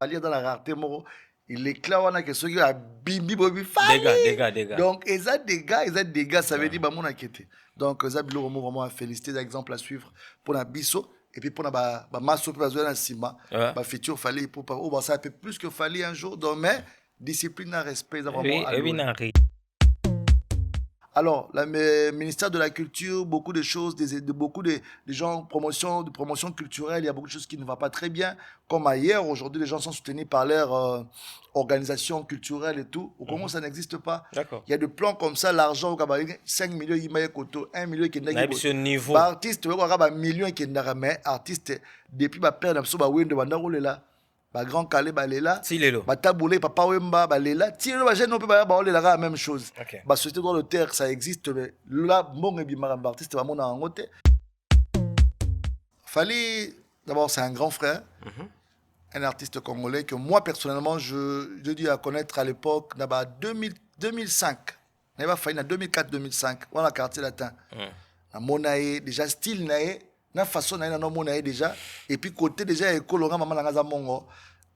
Fali dans la rareté moko il éclate wana que ceux qui a bimbi bobi Dégâts. donc des gars ça veut dire bah mon inquiété donc ça bilo vraiment féliciter d'exemple à suivre pour la biso et puis pour la ba masso pour la sima ba futur fallait pour pas oh ça peut plus que fallait un jour donc mais discipline et respect vraiment Oui. alors, le ministère de la Culture, beaucoup de choses, beaucoup de gens, de promotion culturelle, il y a beaucoup de choses qui ne vont pas très bien. Comme ailleurs, aujourd'hui, les gens sont soutenus par leur organisation culturelle et tout. Au Congo, ça n'existe pas. D'accord. Il y a des plans comme ça, l'argent, 5 millions, 1 million, qui est niveau. Artiste, million, mais artiste, depuis ma père, là. Ba grand calé balela ba taboulé papa wemba balela ti no ba jeune pe ba balela la même chose ba société droit de terre ça existe mais là bon et bimara artiste ba mona ngote Fally d'abord c'est un grand frère un artiste congolais que moi personnellement je dis à connaître à l'époque na ba 2005 na ba Fally na 2004 2005 voilà quartier latin na monae déjà style nae na façon na no monae déjà et puis côté déjà écolonga maman na ngaza mongo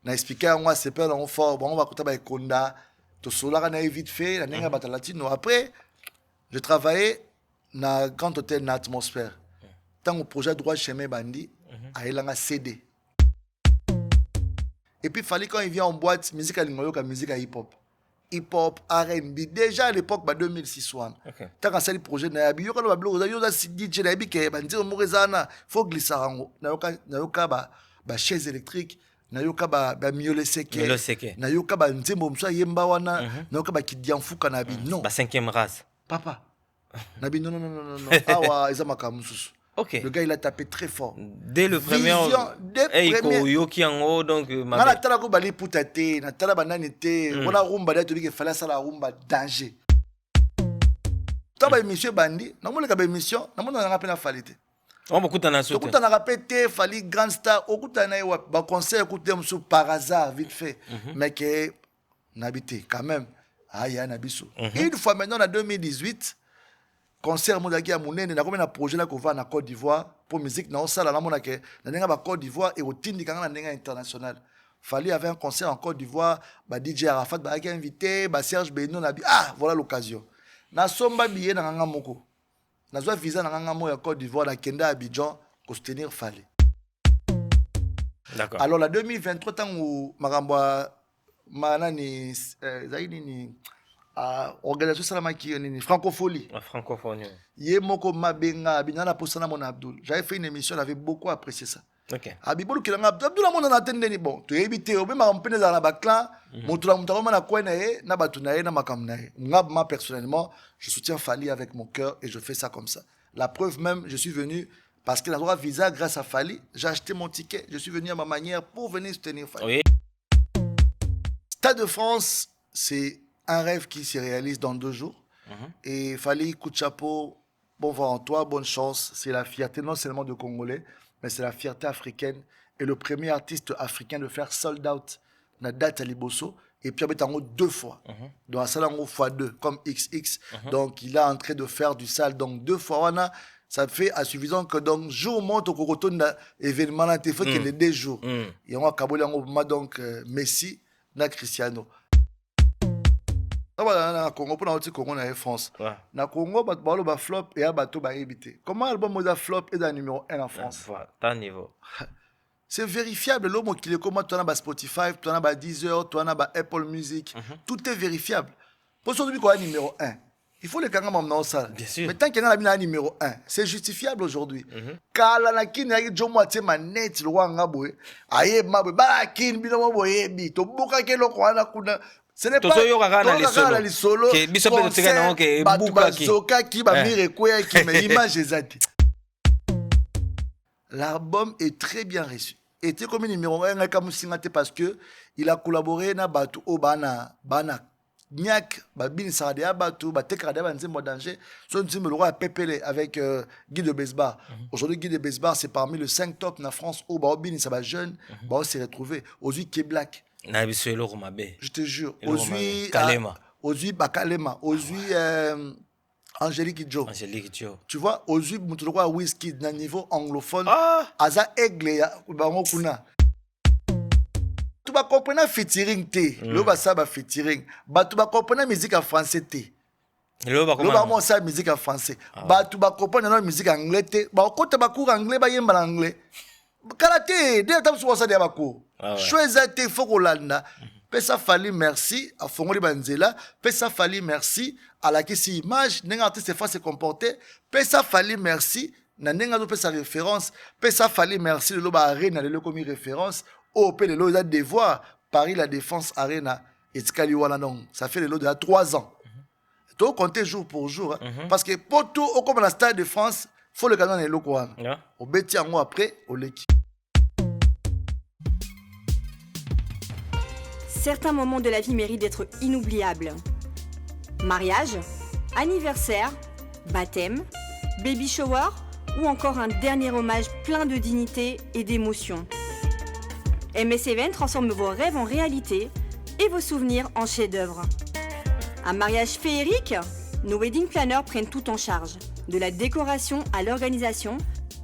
na expliquer moi c'est pas dans fort bon on va côté ba ekonda to sola na vite fait na ninga bata latino après je travaillais na grand hôtel na atmosphère tant au projet droit chemin bandi a elanga CD et puis Fally quand il vient en boîte musique à lingoyoka musique à hip hop R&B déjà à l'époque ba 2006 wana tant que ça le projet na yabi yoka ba blog yo za DJ na yabi ke bandi mo rezana faut glisser rango na yoka ba chaise électrique na yoka ba miole seke na yoka ba nzembo mso yemba wana na yoka ba kidianfuka na bi non ba cinquième race papa na bi non awa eza makamususu. Okay. Le gars, il a tapé très fort. Dès le premier... donc... Nana tala ko bali putate, na tala banane te, wana rumba da tobi ke fala sala rumba danger. Taba émission bandi, na mo le ka émission, na mo na rappel na Fally te. On beaucoup t'en a sauté. Beaucoup t'en a répété, Fally grand star, au coup t'en a eu ba concert écouté mso par hasard vite fait, mais que n'habité quand même. Ah ya nabiso. Une fois maintenant en 2018 concert modaki ya munene na comme un projet là qu'on va en Côte d'Ivoire pour musique na osala na mona ke na ninga ba Côte d'Ivoire et otindi kanga na ninga international. Fally avait un concert en Côte d'Ivoire, ba DJ Arafat ba ki invité, ba Serge Beno na bi voilà l'occasion. Na somba billet na nganga moko. Na zo visa na nganga mo ya Côte d'Ivoire na kenda Abidjan pour soutenir Fally. D'accord. Alors la 2023 tant où maramba manani zaidi ni organisation salamaki ni francophonie. Francophonie. Yé moko mabenga binana posana mon Abdul. J'avais fait une émission, j'avais beaucoup apprécié ça. OK. Abibolu kilanga Abdul mon na tende ni bon. Tu éviter obe ma mpene za na baklan, mutula mutala na kwena e na batu na e na makam na e. Moi personnellement, je soutiens Fally avec mon cœur et je fais ça comme ça. La preuve même, je suis venu parce que la droit visa grâce à Fally, j'ai acheté mon ticket, je suis venu à ma manière pour venir soutenir Fally. Oui. Stade de France, c'est un rêve qui se réalise dans 2 jours. Et Fally, coup de chapeau, bon vent en toi, bonne chance. C'est la fierté non seulement de Congolais, mais c'est la fierté africaine. Et le premier artiste africain de faire sold out na date à Liboso. Et puis, il a 2 fois. Donc, la salle en x2, comme XX. Donc, il est en train de faire du sale. Donc, 2 fois, ça fait à suffisant que donc, jour monte au Kokoto, événement, il faut qu'il y ait 2 jours. Et on a Kaboli, donc, Messi, na Cristiano. Na Congo pour na Congo na France. Na Congo ba flop et bato ba éviter. Comment album moza flop est numéro 1 en France? T'as niveau. C'est vérifiable l'homme qui est comme toi na ba Spotify, toi na ba Deezer, toi na ba Apple Music, tout est vérifiable. Pour ça depuis quoi numéro 1. Il faut le kanga maintenant ça. Mais tant qu'il y a un numéro 1, c'est justifiable aujourd'hui. Kala na kin na jomo ate manette lo wanga boy. Aye mabwe ba kin bino boye bi to boka ke lo kwa na kuna. Ce n'est pas les solos qui l'album est très bien reçu. Et était comme numéro 1 parce que il a collaboré na batu obana Niak babin sarade batu batekrade banzembo danger son nzimbo le roi pepele avec Guy de Besbar. Aujourd'hui Guy de Besbar c'est parmi les 5 top na France au babin ça va jeune ba s'est retrouvé aujourd'hui qui est black. Je te jure. Aujourd'hui, Bakalema. Aujourd'hui, Angélique Joe. Tu vois, aujourd'hui, Moutoulou Whisky d'un niveau anglophone. Aza Aigle, Kuna. tu vas comprendre featuring te. Le ba ça ba featuring. Ba tu vas comprendre musique en français te. Le ba Le ba moi ça musique en français. Ba tu vas comprendre la musique en anglais te. Ba ko te ba cours anglais ba yemba anglais. Karaté, dès que tu as ba cours. Choisir te faut kolanda. Pesa fali merci à Fongoli Banzela. Pesa fali merci à la qui image. Nenga artiste fa se comporter. Pesa fali merci. Na nenga do pesa référence. Pesa fali merci de l'oba arena de l'okomi référence. Au pe de l'oda devoir. Paris la défense arena. Et Tikali wala non. Ça fait de l'eau de 3 ans. Tu dois compter jour pour jour. Hein. Parce que pour tout, au comme la Stade de France, faut le canon et l'eau. Au bêtis en mois après, au leki. Certains moments de la vie méritent d'être inoubliables. Mariage, anniversaire, baptême, baby shower ou encore un dernier hommage plein de dignité et d'émotion. MS Event transforme vos rêves en réalité et vos souvenirs en chefs-d'œuvre. Un mariage féerique, nos wedding planners prennent tout en charge, de la décoration à l'organisation,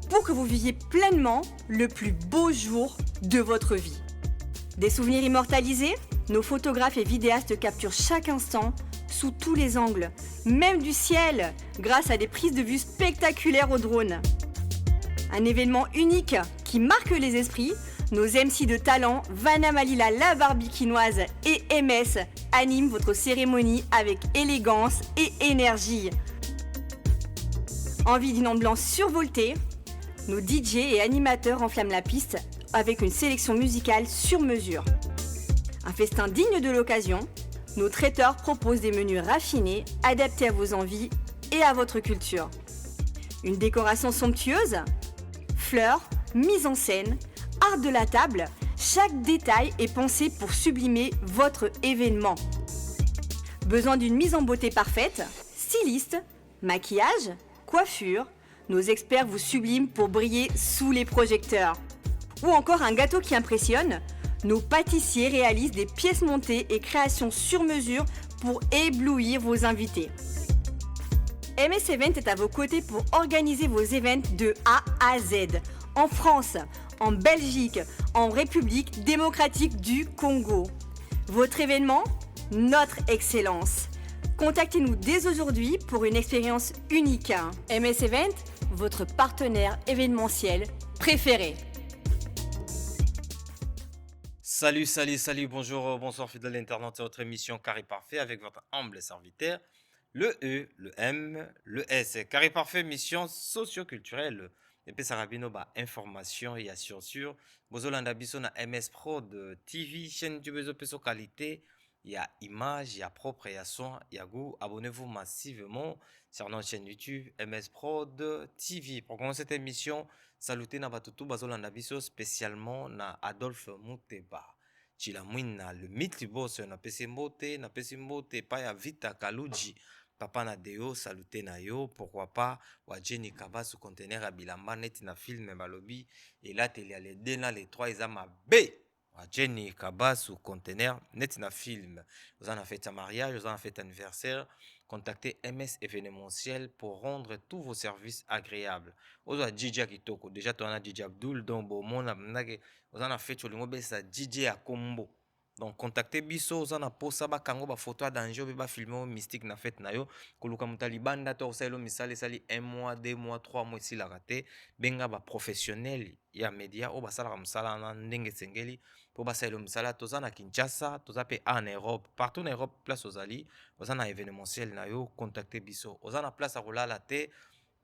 pour que vous viviez pleinement le plus beau jour de votre vie. Des souvenirs immortalisés, nos photographes et vidéastes capturent chaque instant sous tous les angles, même du ciel, grâce à des prises de vue spectaculaires au drone. Un événement unique qui marque les esprits, nos MC de talent, Vanna Malila la Barbikinoise et MS animent votre cérémonie avec élégance et énergie. Envie d'une ambiance survoltée, nos DJ et animateurs enflamment la piste avec une sélection musicale sur mesure. Un festin digne de l'occasion, nos traiteurs proposent des menus raffinés, adaptés à vos envies et à votre culture. Une décoration somptueuse, fleurs, mise en scène, art de la table, chaque détail est pensé pour sublimer votre événement. Besoin d'une mise en beauté parfaite, styliste, maquillage, coiffure, nos experts vous subliment pour briller sous les projecteurs. Ou encore un gâteau qui impressionne, nos pâtissiers réalisent des pièces montées et créations sur mesure pour éblouir vos invités. MS Event est à vos côtés pour organiser vos événements de A à Z, en France, en Belgique, en République démocratique du Congo. Votre événement, notre excellence. Contactez-nous dès aujourd'hui pour une expérience unique. MS Event, votre partenaire événementiel préféré. Salut, bonjour, bonsoir fidèles internautes, c'est votre émission Carré Parfait avec votre humble serviteur, le E, le M, le S. Carré Parfait, mission socio-culturelle. Et puis ça rabino ba information et sûr, bozolanda biso na MS Prod TV, chaîne du besoin peso qualité, il y a image, il y a propre, il y a son, il y a goût. Abonnez-vous massivement sur notre chaîne YouTube MS Prod TV. Pour commencer cette émission, salutez na batutu bazolanda biso spécialement na Adolphe Mouteba. Chila mwina le mythe boss na pesimbote pa ya Vita Kaluji. Papa na deo salute na yo, pourquoi pas wa Jenny Kaba sous conteneur à bilamba net na film balobi et là télé les deux na les trois ils ma B wa Jenny Kaba sous conteneur net na film. Vous en avez fait un mariage, vous en avez fait un anniversaire, contactez MS événementiel pour rendre tous vos services agréables. Vous avez DJ Kitoko, déjà tu as DJ Abdul donc bon mon vous en avez fait cholingo besa DJ à combo. Donc contactez biso za na posa ba kango ba photo danger ba filmer mystique na fête na yo koluka mutalibanda to selo misale sali 1 mois 2 mois 3 mois si la raté benga ba professionnel ya media o ba sala msala na ndenge sengeli po ba selo misala to za na Kinshasa to za pe en Europe partout en Europe place aux ali za na événementiel na yo contactez biso za na place à rolala te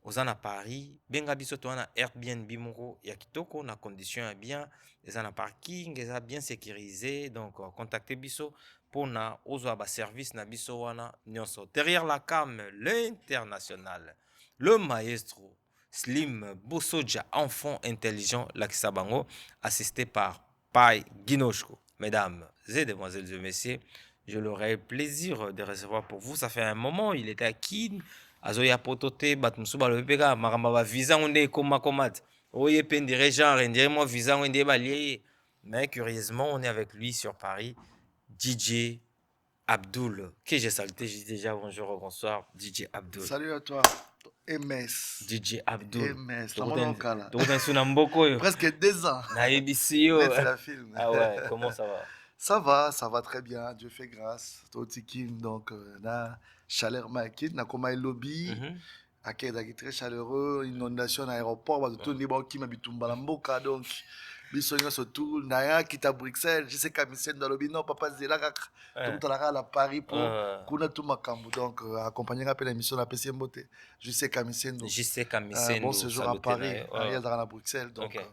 aux à Paris, benga biso to na Airbnb moko ya kitoko na condition ya bien, les na parking, les bien sécurisé, donc contactez biso pour na ozo ba service na biso wana nyonso. Derrière la cam, l'international, le maestro Slim Bosoja, enfant intelligent Lakisabango, assisté par Pai Ginoshko. Mesdames et demoiselles et messieurs, je l'aurai plaisir de recevoir pour vous. Ça fait un moment, il était à Kin. Azoya potote batmusuba lopeka makamba ba visa onde koma komat oye pendire genre ndire moi visa onde balié mais curieusement on est avec lui sur Paris DJ Abdul que j'ai saluté, j'ai déjà bonjour bonsoir DJ Abdul. Salut à toi MS DJ Abdul MS donc dans son mboko yo presque 2 ans na ebisi yo c'est la film. ah ouais comment ça va Ça va très bien, Dieu fait grâce. Totikin, donc, na chaleur maquette, na koma lobby, Mhm. akeda très chaleureux, inondation à l'aéroport, bah tout niveau qui m'habitumba la mboka, donc, biso surtout, na ya kita Bruxelles, je sais qu'à Missen dans lobby, non, papa Zela, tout le temps à Paris pour, kuna tout makambo, donc, accompagner un peu l'émission de la PCM Beauté. Je sais qu'à Missen, JC bon Kamisendo, séjour à saluté na Paris, ye. il y a à Bruxelles. Donc, Ok.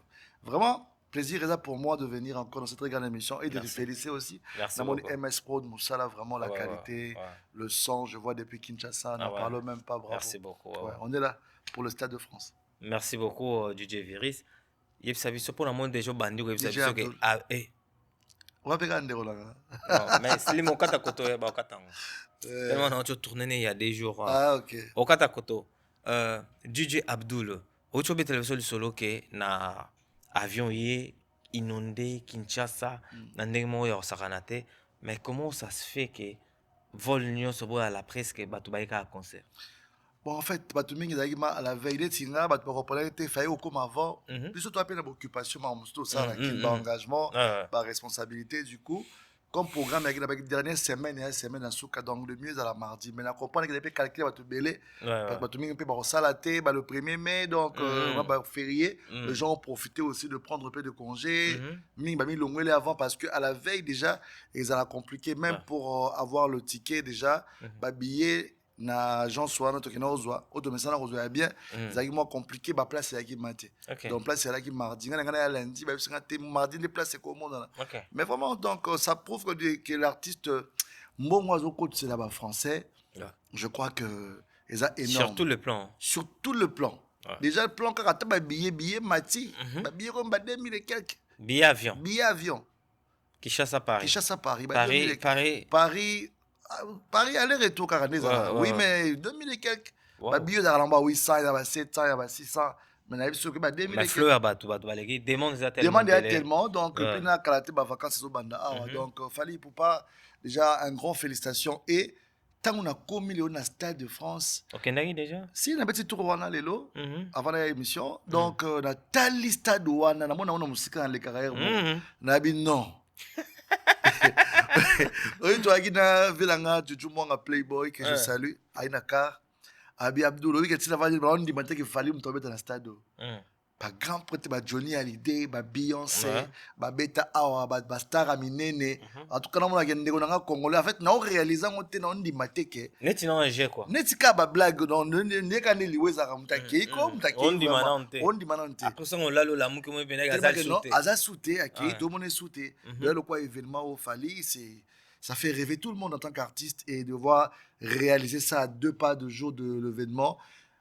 vraiment, plaisir est là pour moi de venir encore dans cette très grande émission et de les Merci. féliciter aussi. Merci Dans mon beaucoup. MS Pro de Moussala, vraiment la Ouais, ouais, qualité, ouais. le son, je vois depuis Kinshasa, Ah n'en ouais. parlons même pas, bravo. Merci beaucoup. Ouais, Ouais, ouais. on est là pour le Stade de France. Merci beaucoup, DJ Viris. Yebisa biso pour le monde des gens bandits, yebisa DJ biso que Abdul. ah eh On va pegar Ndero là. non mais c'est mon kata koto ya ba kata. Tellement on a tourné il y a des jours. Ah, ok. Au kata koto. DJ Abdul. Ocho be télévision solo que na avion yé inondé Kinshasa na ndenge mo ya sakanate. Mais comment ça se fait que vol nyo sobo à la presse que batu baika à concert? Bon, en fait, bato mingi à la veille de Tinga, bato reprendre te failli au comme avant. Puis surtout après l'occupation, ma musto ça, la engagement, la responsabilité du coup. Comme programme avec la dernière semaine, il y a une semaine à Souka, donc le mieux est à la mardi. Mais la compagnie qui a calculé, bato belé, bato mingi peut salaté, le 1er mai, donc férié. Les gens ont profité aussi de prendre un peu de congé. Mingi mis l'ongoué avant parce que à la veille déjà, ils allaient compliqué même pour avoir le ticket déjà, billet. Na Jean Soana to kena ozwa auto mesana ozwa bien zaki moi compliqué ba place ya ki maté donc place ya ki mardi ngana ya lundi ba singa te mardi les places c'est comment là mais vraiment donc ça prouve que l'artiste mbongo azoko c'est là-bas français je crois que ça énorme sur tout le plan déjà le plan quand tu billet mati ba billet comme 2000 et quelques billet avion Kinshasa Paris Paris aller-retour 42 oui mais 2000 et quelques ba billet d'arlamba 800 ya ba 700 ya ba 600 mais na biso que ba 2000 et fleur batu baleki demande tellement donc puis na kalaté ba vacances au banda donc fallait pour pas déjà un grand félicitations et tant on a commis le Stade de France okendaki déjà si na petit tour wana lelo avant l'émission donc na tali stade wana na mona musika na le carrière na bi non oui, toi qui n'as vu la du monde Playboy que je salue, Aïna Kar, Abi Abdul, oui, que tu l'as dit, on dit maintenant qu'il fallait me tomber dans le stade. Pas grand prêtre, bah Johnny Hallyday, bah Beyoncé, bah Beta Awa, bah Star Aminene. En tout cas, on a gagné on a congolais. En fait, nous réalisons on te on dit maté que. Net non un jeu quoi. Net ka bah blague non ne ka ne liwe za ramtaki comme taki. On dit manante. On dit manante. Après ça on l'a la mou que moi ben azal sauté. Azal sauté, ok, tout le monde est sauté. Le quoi événement au Fali, c'est ça fait rêver tout le monde en tant qu'artiste et de voir réaliser ça à 2 pas de jour de l'événement.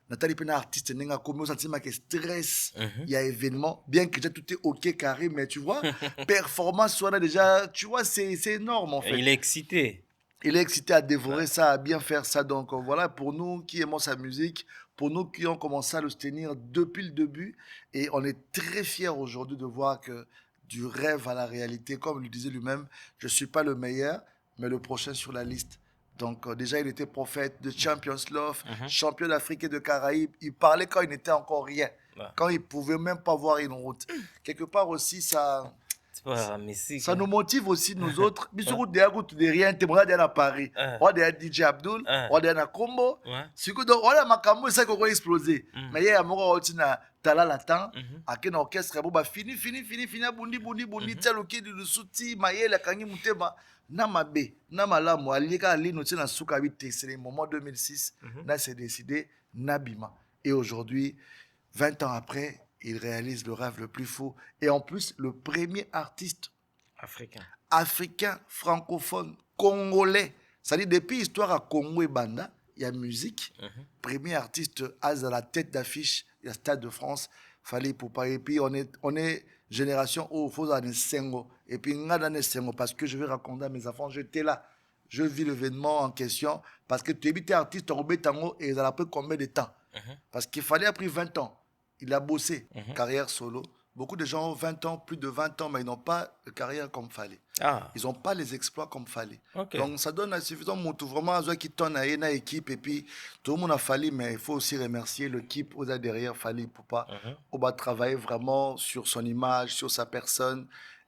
Nathalie Pena, artiste, n'a comme au sentiment que stress, il y a événement, bien que déjà tout est ok, carré, mais tu vois, performance, soit déjà, tu vois, c'est énorme en fait. Il est excité. Il est excité à dévorer ça, à bien faire ça. Donc voilà, pour nous qui aimons sa musique, pour nous qui ont commencé à le soutenir depuis le début, et on est très fiers aujourd'hui de voir que du rêve à la réalité, comme il disait lui-même, je ne suis pas le meilleur, mais le prochain sur la liste. Donc déjà, il était prophète de Champions Love, champion d'Afrique et de Caraïbes. Il parlait quand il n'était encore rien, quand il ne pouvait même pas voir une route. Quelque part aussi, ça nous motive aussi, nous autres. Bisous, de rien, tu es à Paris. On est DJ Abdul, on est à Combo. On a Makambo, ça qui a explosé. Mais il y a un tala latin, avec un orchestre, fini, bundi, taloki, du souti, maïe, la kangi, moutema. Namabe, Namalamu, Alika Ali, nous sommes dans Soukabite, c'est le moment 2006, là c'est décidé, Nabima. Et aujourd'hui, 20 ans après, il réalise le rêve le plus fou. Et en plus, le premier artiste africain, francophone, congolais. C'est-à-dire, depuis l'histoire à Congo et Banda, il y a musique. Premier artiste à la tête d'affiche, il y a Stade de France, fallait pour pas. Et puis, on est génération où il faut aller Sengo. Et puis, parce que je vais raconter à mes enfants, j'étais là. Je vis l'événement en question. Parce que tu es artiste, et ça a pris combien de temps? Parce qu'il fallait après 20 ans. Il a bossé, carrière solo. Beaucoup de gens ont 20 ans, plus de 20 ans, mais ils n'ont pas de carrière comme fallait. Ils n'ont pas les exploits comme fallait. Donc, ça donne un suffisant moto. Vraiment, qui tourne à une équipe. Et puis, tout le monde a fallu, mais il faut aussi remercier l'équipe aux derrière, fallait pour pas. On va travailler vraiment sur son image, sur sa personne.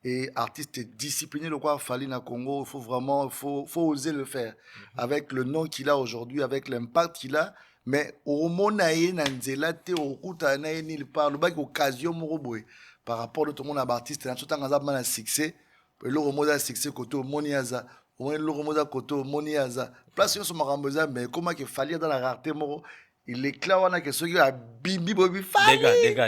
et artiste discipliné, le quoi Fally na Congo, il faut vraiment, faut oser le faire. Avec le nom qu'il a aujourd'hui, avec l'impact qu'il a, mais au monaye nanzela te au kuta na ni par le bac occasion moroboy par rapport à tout le monde artiste na tout temps un succès, le remoda succès côté moniaza. On est le remoda côté moniaza. Place sur maramboza, mais comment que Fally dans la rareté moro, il est clair on a que ceux qui a bimbi bobi Fally.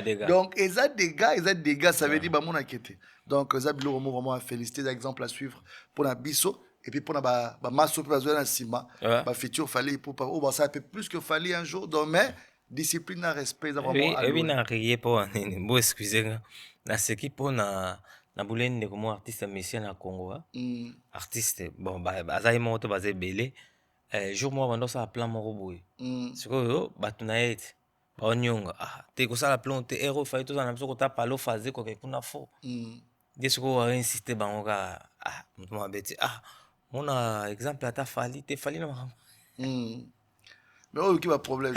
Des gars. Donc ils ont des gars, ça veut dire bah mon inquiété. Donc ça bilo vraiment à féliciter d'exemple à suivre pour la bisso et puis pour la ba masso pour la sima ba futur Fally pour pas oh bah ça peut plus que Fally un jour donc mais discipline et respect ça vraiment Et bien rier pour bon excusez na ce qui pour na boulene comme artiste musicien na Congo artiste bon bah ça est monté basé belé jour moi bando ça plan moko boy c'est que batu na yete onyonga te ko sala plan te héros fay tout ça na biso ko ta palo fazer ko ke kuna fo Dès qu'on va insister, on va mon exemple à ta Fally, te Fally non. mais oh qui va problème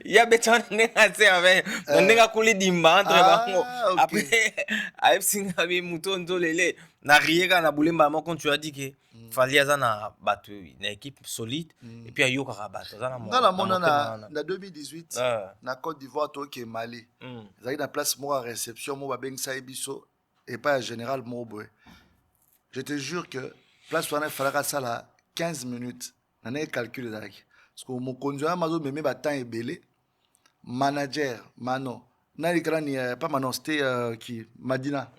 Il y a besoin avec on est à couler dimba entre après avec singa bi mutonzo lele na riega na bulemba mo quand tu as dit que Fally aza na batu na équipe solide et puis ayo ka bato za dans la monde na 2018 na Côte d'Ivoire to ke Mali za na place mo réception mo ba bengsa biso et pas général Mobwe. Je te jure que place où on a fallu ça là 15 minutes. On a calculé ça. Parce que mon conjoint m'a dit mais temps est belé. Manager Manon. N'a pas Manon c'était qui Madina.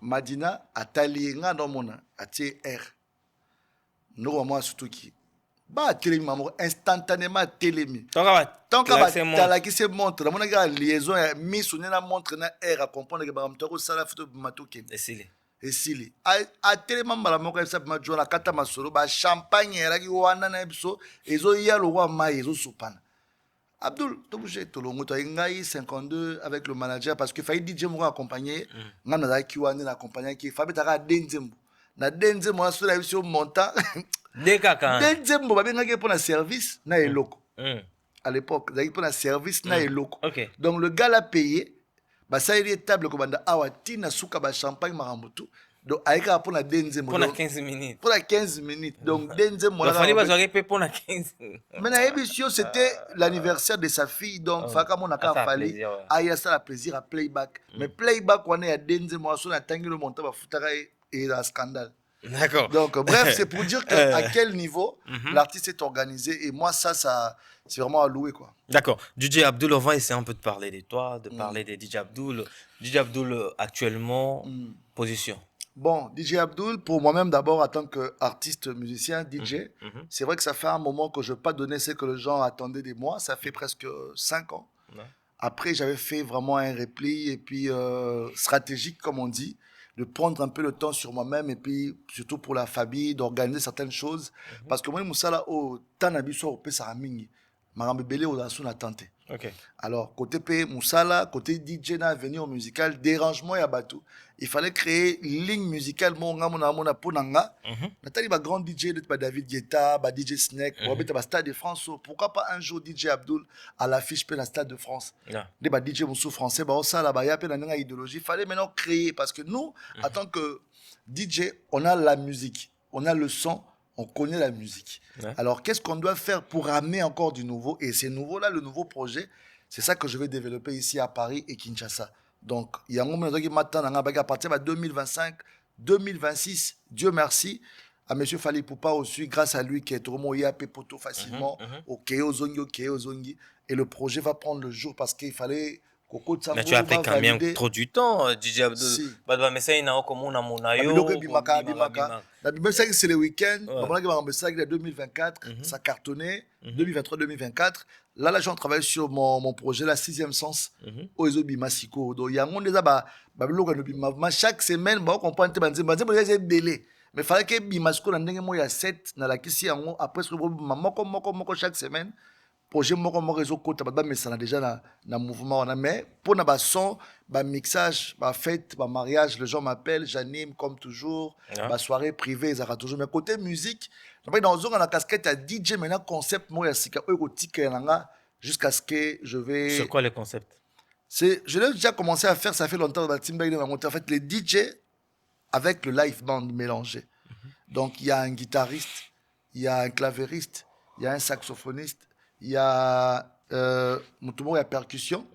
Madina a tali nga dans mon a TR. Nous moi surtout qui ba télémi maman instantanément télémi. Tant que la qui se montre, la mon gars liaison mis sur la montre na R à comprendre que ba mtoko sala photo matoke. Esili a tellement mala moko ça ma jona kata masolo ba champagne era ki wana na biso ezo ya lo wa mai ezo sopana. Abdul to bouger to longo to ngai 52 avec le manager parce que faille DJ mo accompagner ngam na ki wana na accompagner ki fabe taka denzembo na denzembo na so la biso montant denzembo ba benga ke pour na service na eloko à l'époque za pour na service na eloko donc le gars l'a payé bah ça il est table comme banda awati na suka ba champagne marambutu donc aika pour la denzembo pour la 15 minutes pour la 15 minutes donc denzembo la Fally bazorer pe pour la 15 mais na émission c'était l'anniversaire de sa fille donc faka mon aka Fally aya ça la plaisir à playback mais playback on est à denzembo so na tangi le montant ba futaka et un scandale. D'accord. Donc bref c'est pour dire que à quel niveau l'artiste est organisé et moi ça c'est vraiment à louer quoi. D'accord. DJ Abdul, on va essayer un peu de parler de toi, de parler de DJ Abdul. DJ Abdul actuellement position. Bon, DJ Abdul, pour moi-même d'abord en tant qu'artiste musicien, DJ, c'est vrai que ça fait un moment que je n'ai pas donné ce que les gens attendaient de moi. Ça fait presque 5 ans. Après, j'avais fait vraiment un repli et puis stratégique, comme on dit, de prendre un peu le temps sur moi-même et puis surtout pour la famille, d'organiser certaines choses. Parce que moi, Moussala, au Tanabiso, au Pessaramini, Marambe Belé, au Dansou, n'a tenté. Alors, côté P, Moussala, côté DJ, na venir au musical, dérangement et abatou. Il fallait créer une ligne musicale. Mon ponanga. Nathalie, ma grande DJ, David Guetta, DJ Snake, Stade de France. Pourquoi pas un jour DJ Abdul à l'affiche pour la Stade de France? Des DJ Moussou français, ça là, il y a une idéologie. Il fallait maintenant créer parce que nous, en tant que DJ, on a la musique, on a le son. On connaît la musique. Alors, qu'est-ce qu'on doit faire pour amener encore du nouveau? Et c'est nouveau-là, le nouveau projet, c'est ça que je vais développer ici à Paris et Kinshasa. Donc, il y a un moment qui m'attend à partir de 2025, 2026, Dieu merci, à M. Fally Poupa aussi, grâce à lui qui est vraiment YAP Poto facilement, au Keo Zongi, et le projet va prendre le jour parce qu'il fallait... Mais tu as pris quand même trop du temps, DJ Abdul. Mais ça, il y a comme on a mon aïe. C'est le week-end. En 2024, ça cartonnait. 2023-2024. Là, j'ai travaillé sur mon projet, la 6e sens. Au Ezobi Massiko. Donc, il y a un monde déjà, chaque semaine, on comprend que c'est belé. Mais il fallait que Bimasco, il y a 7, après, chaque semaine. Projet moko réseau côté mais ça déjà na mouvement mais pour na son mixage fête mariage les gens m'appellent j'anime comme toujours soirée privée ça toujours mais côté musique dans la casquette à DJ maintenant concept moi ya sika jusqu'à ce que je vais c'est quoi le concept je l'ai déjà commencé à faire ça fait longtemps en fait les DJ avec le live band mélangé. Donc, il y a un guitariste, il y a un clavieriste, il y a un saxophoniste, il y a il y a percussion.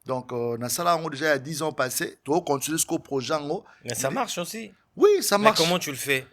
Donc, dans ça, déjà il y a 10 ans passés. Tu continues jusqu'au projet. Mais ça marche aussi. Oui, ça marche. Mais comment tu le fais?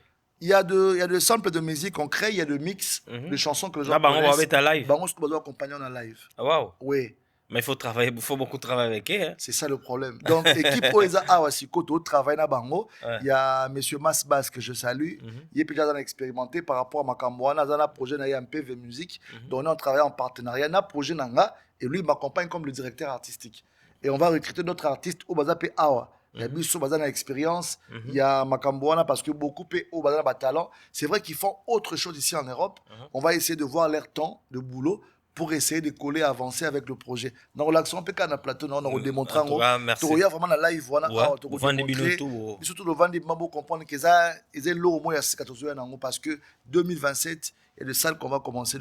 Il y a des samples de musique qu'on crée, il y a des mix, des chansons que les gens connaissent. On va mettre à live. On va accompagner en live. Wow. Oui. Mais il faut travailler, il faut beaucoup travailler avec eux. Hein. C'est ça le problème. Donc, équipe Oeza Awasiko, tout travaille dans Bango. Il y a M. Masbas que je salue. Il est déjà expérimenté par rapport à Makamboana, dans un projet de MPV Musique. Donc, on travaille en partenariat. Dans un projet Nanga, et lui, il m'accompagne comme le directeur artistique. Et on va recruter d'autres artistes au Bazapé Awa. Il y a Bissou Bazana l'expérience, il y a Makamboana parce que beaucoup au Bazana talent. C'est vrai qu'ils font autre chose ici en Europe. On va essayer de voir leur temps de boulot pour essayer de coller, avancer avec le projet. Dans l'action, on peut na plateau, on a démontré en gros. Merci. Tu regardes vraiment la live, voilà. Tu vois des minutes. Surtout le Vandi Mambo comprendre que ça, ils ont l'eau au moins à 14 ans parce que 2027, il y a des salles qu'on va commencer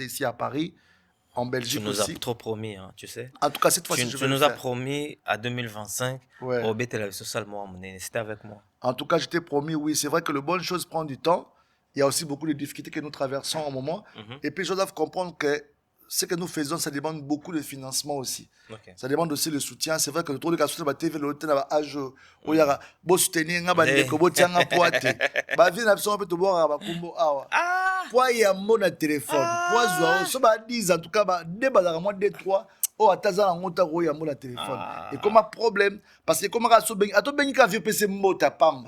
ici à Paris. En Belgique aussi. Tu nous as trop promis, hein, tu sais. En tout cas, cette fois-ci, tu nous as promis à 2025 au BTL Salmo, c'était avec moi. En tout cas, je t'ai promis, oui. C'est vrai que les bonnes choses prennent du temps. Il y a aussi beaucoup de difficultés que nous traversons au moment. Et puis, je dois comprendre que ce que nous faisons, ça demande beaucoup de financement aussi. Ça demande aussi le soutien. C'est vrai que tout le cas, sur la TV, le hôtel, âge, où il y a beau soutenir, il y a beau tiens à poite. Bah, viens absolument peut te voir à Bakumbo. Pourquoi il y a mon téléphone? Pourquoi ça va dire en tout cas, des bazar moins des trois. Oh, ataza en monta roya mon téléphone. Et comme un problème, parce que comme raso ben, ato ben ka vieux PC mota pam.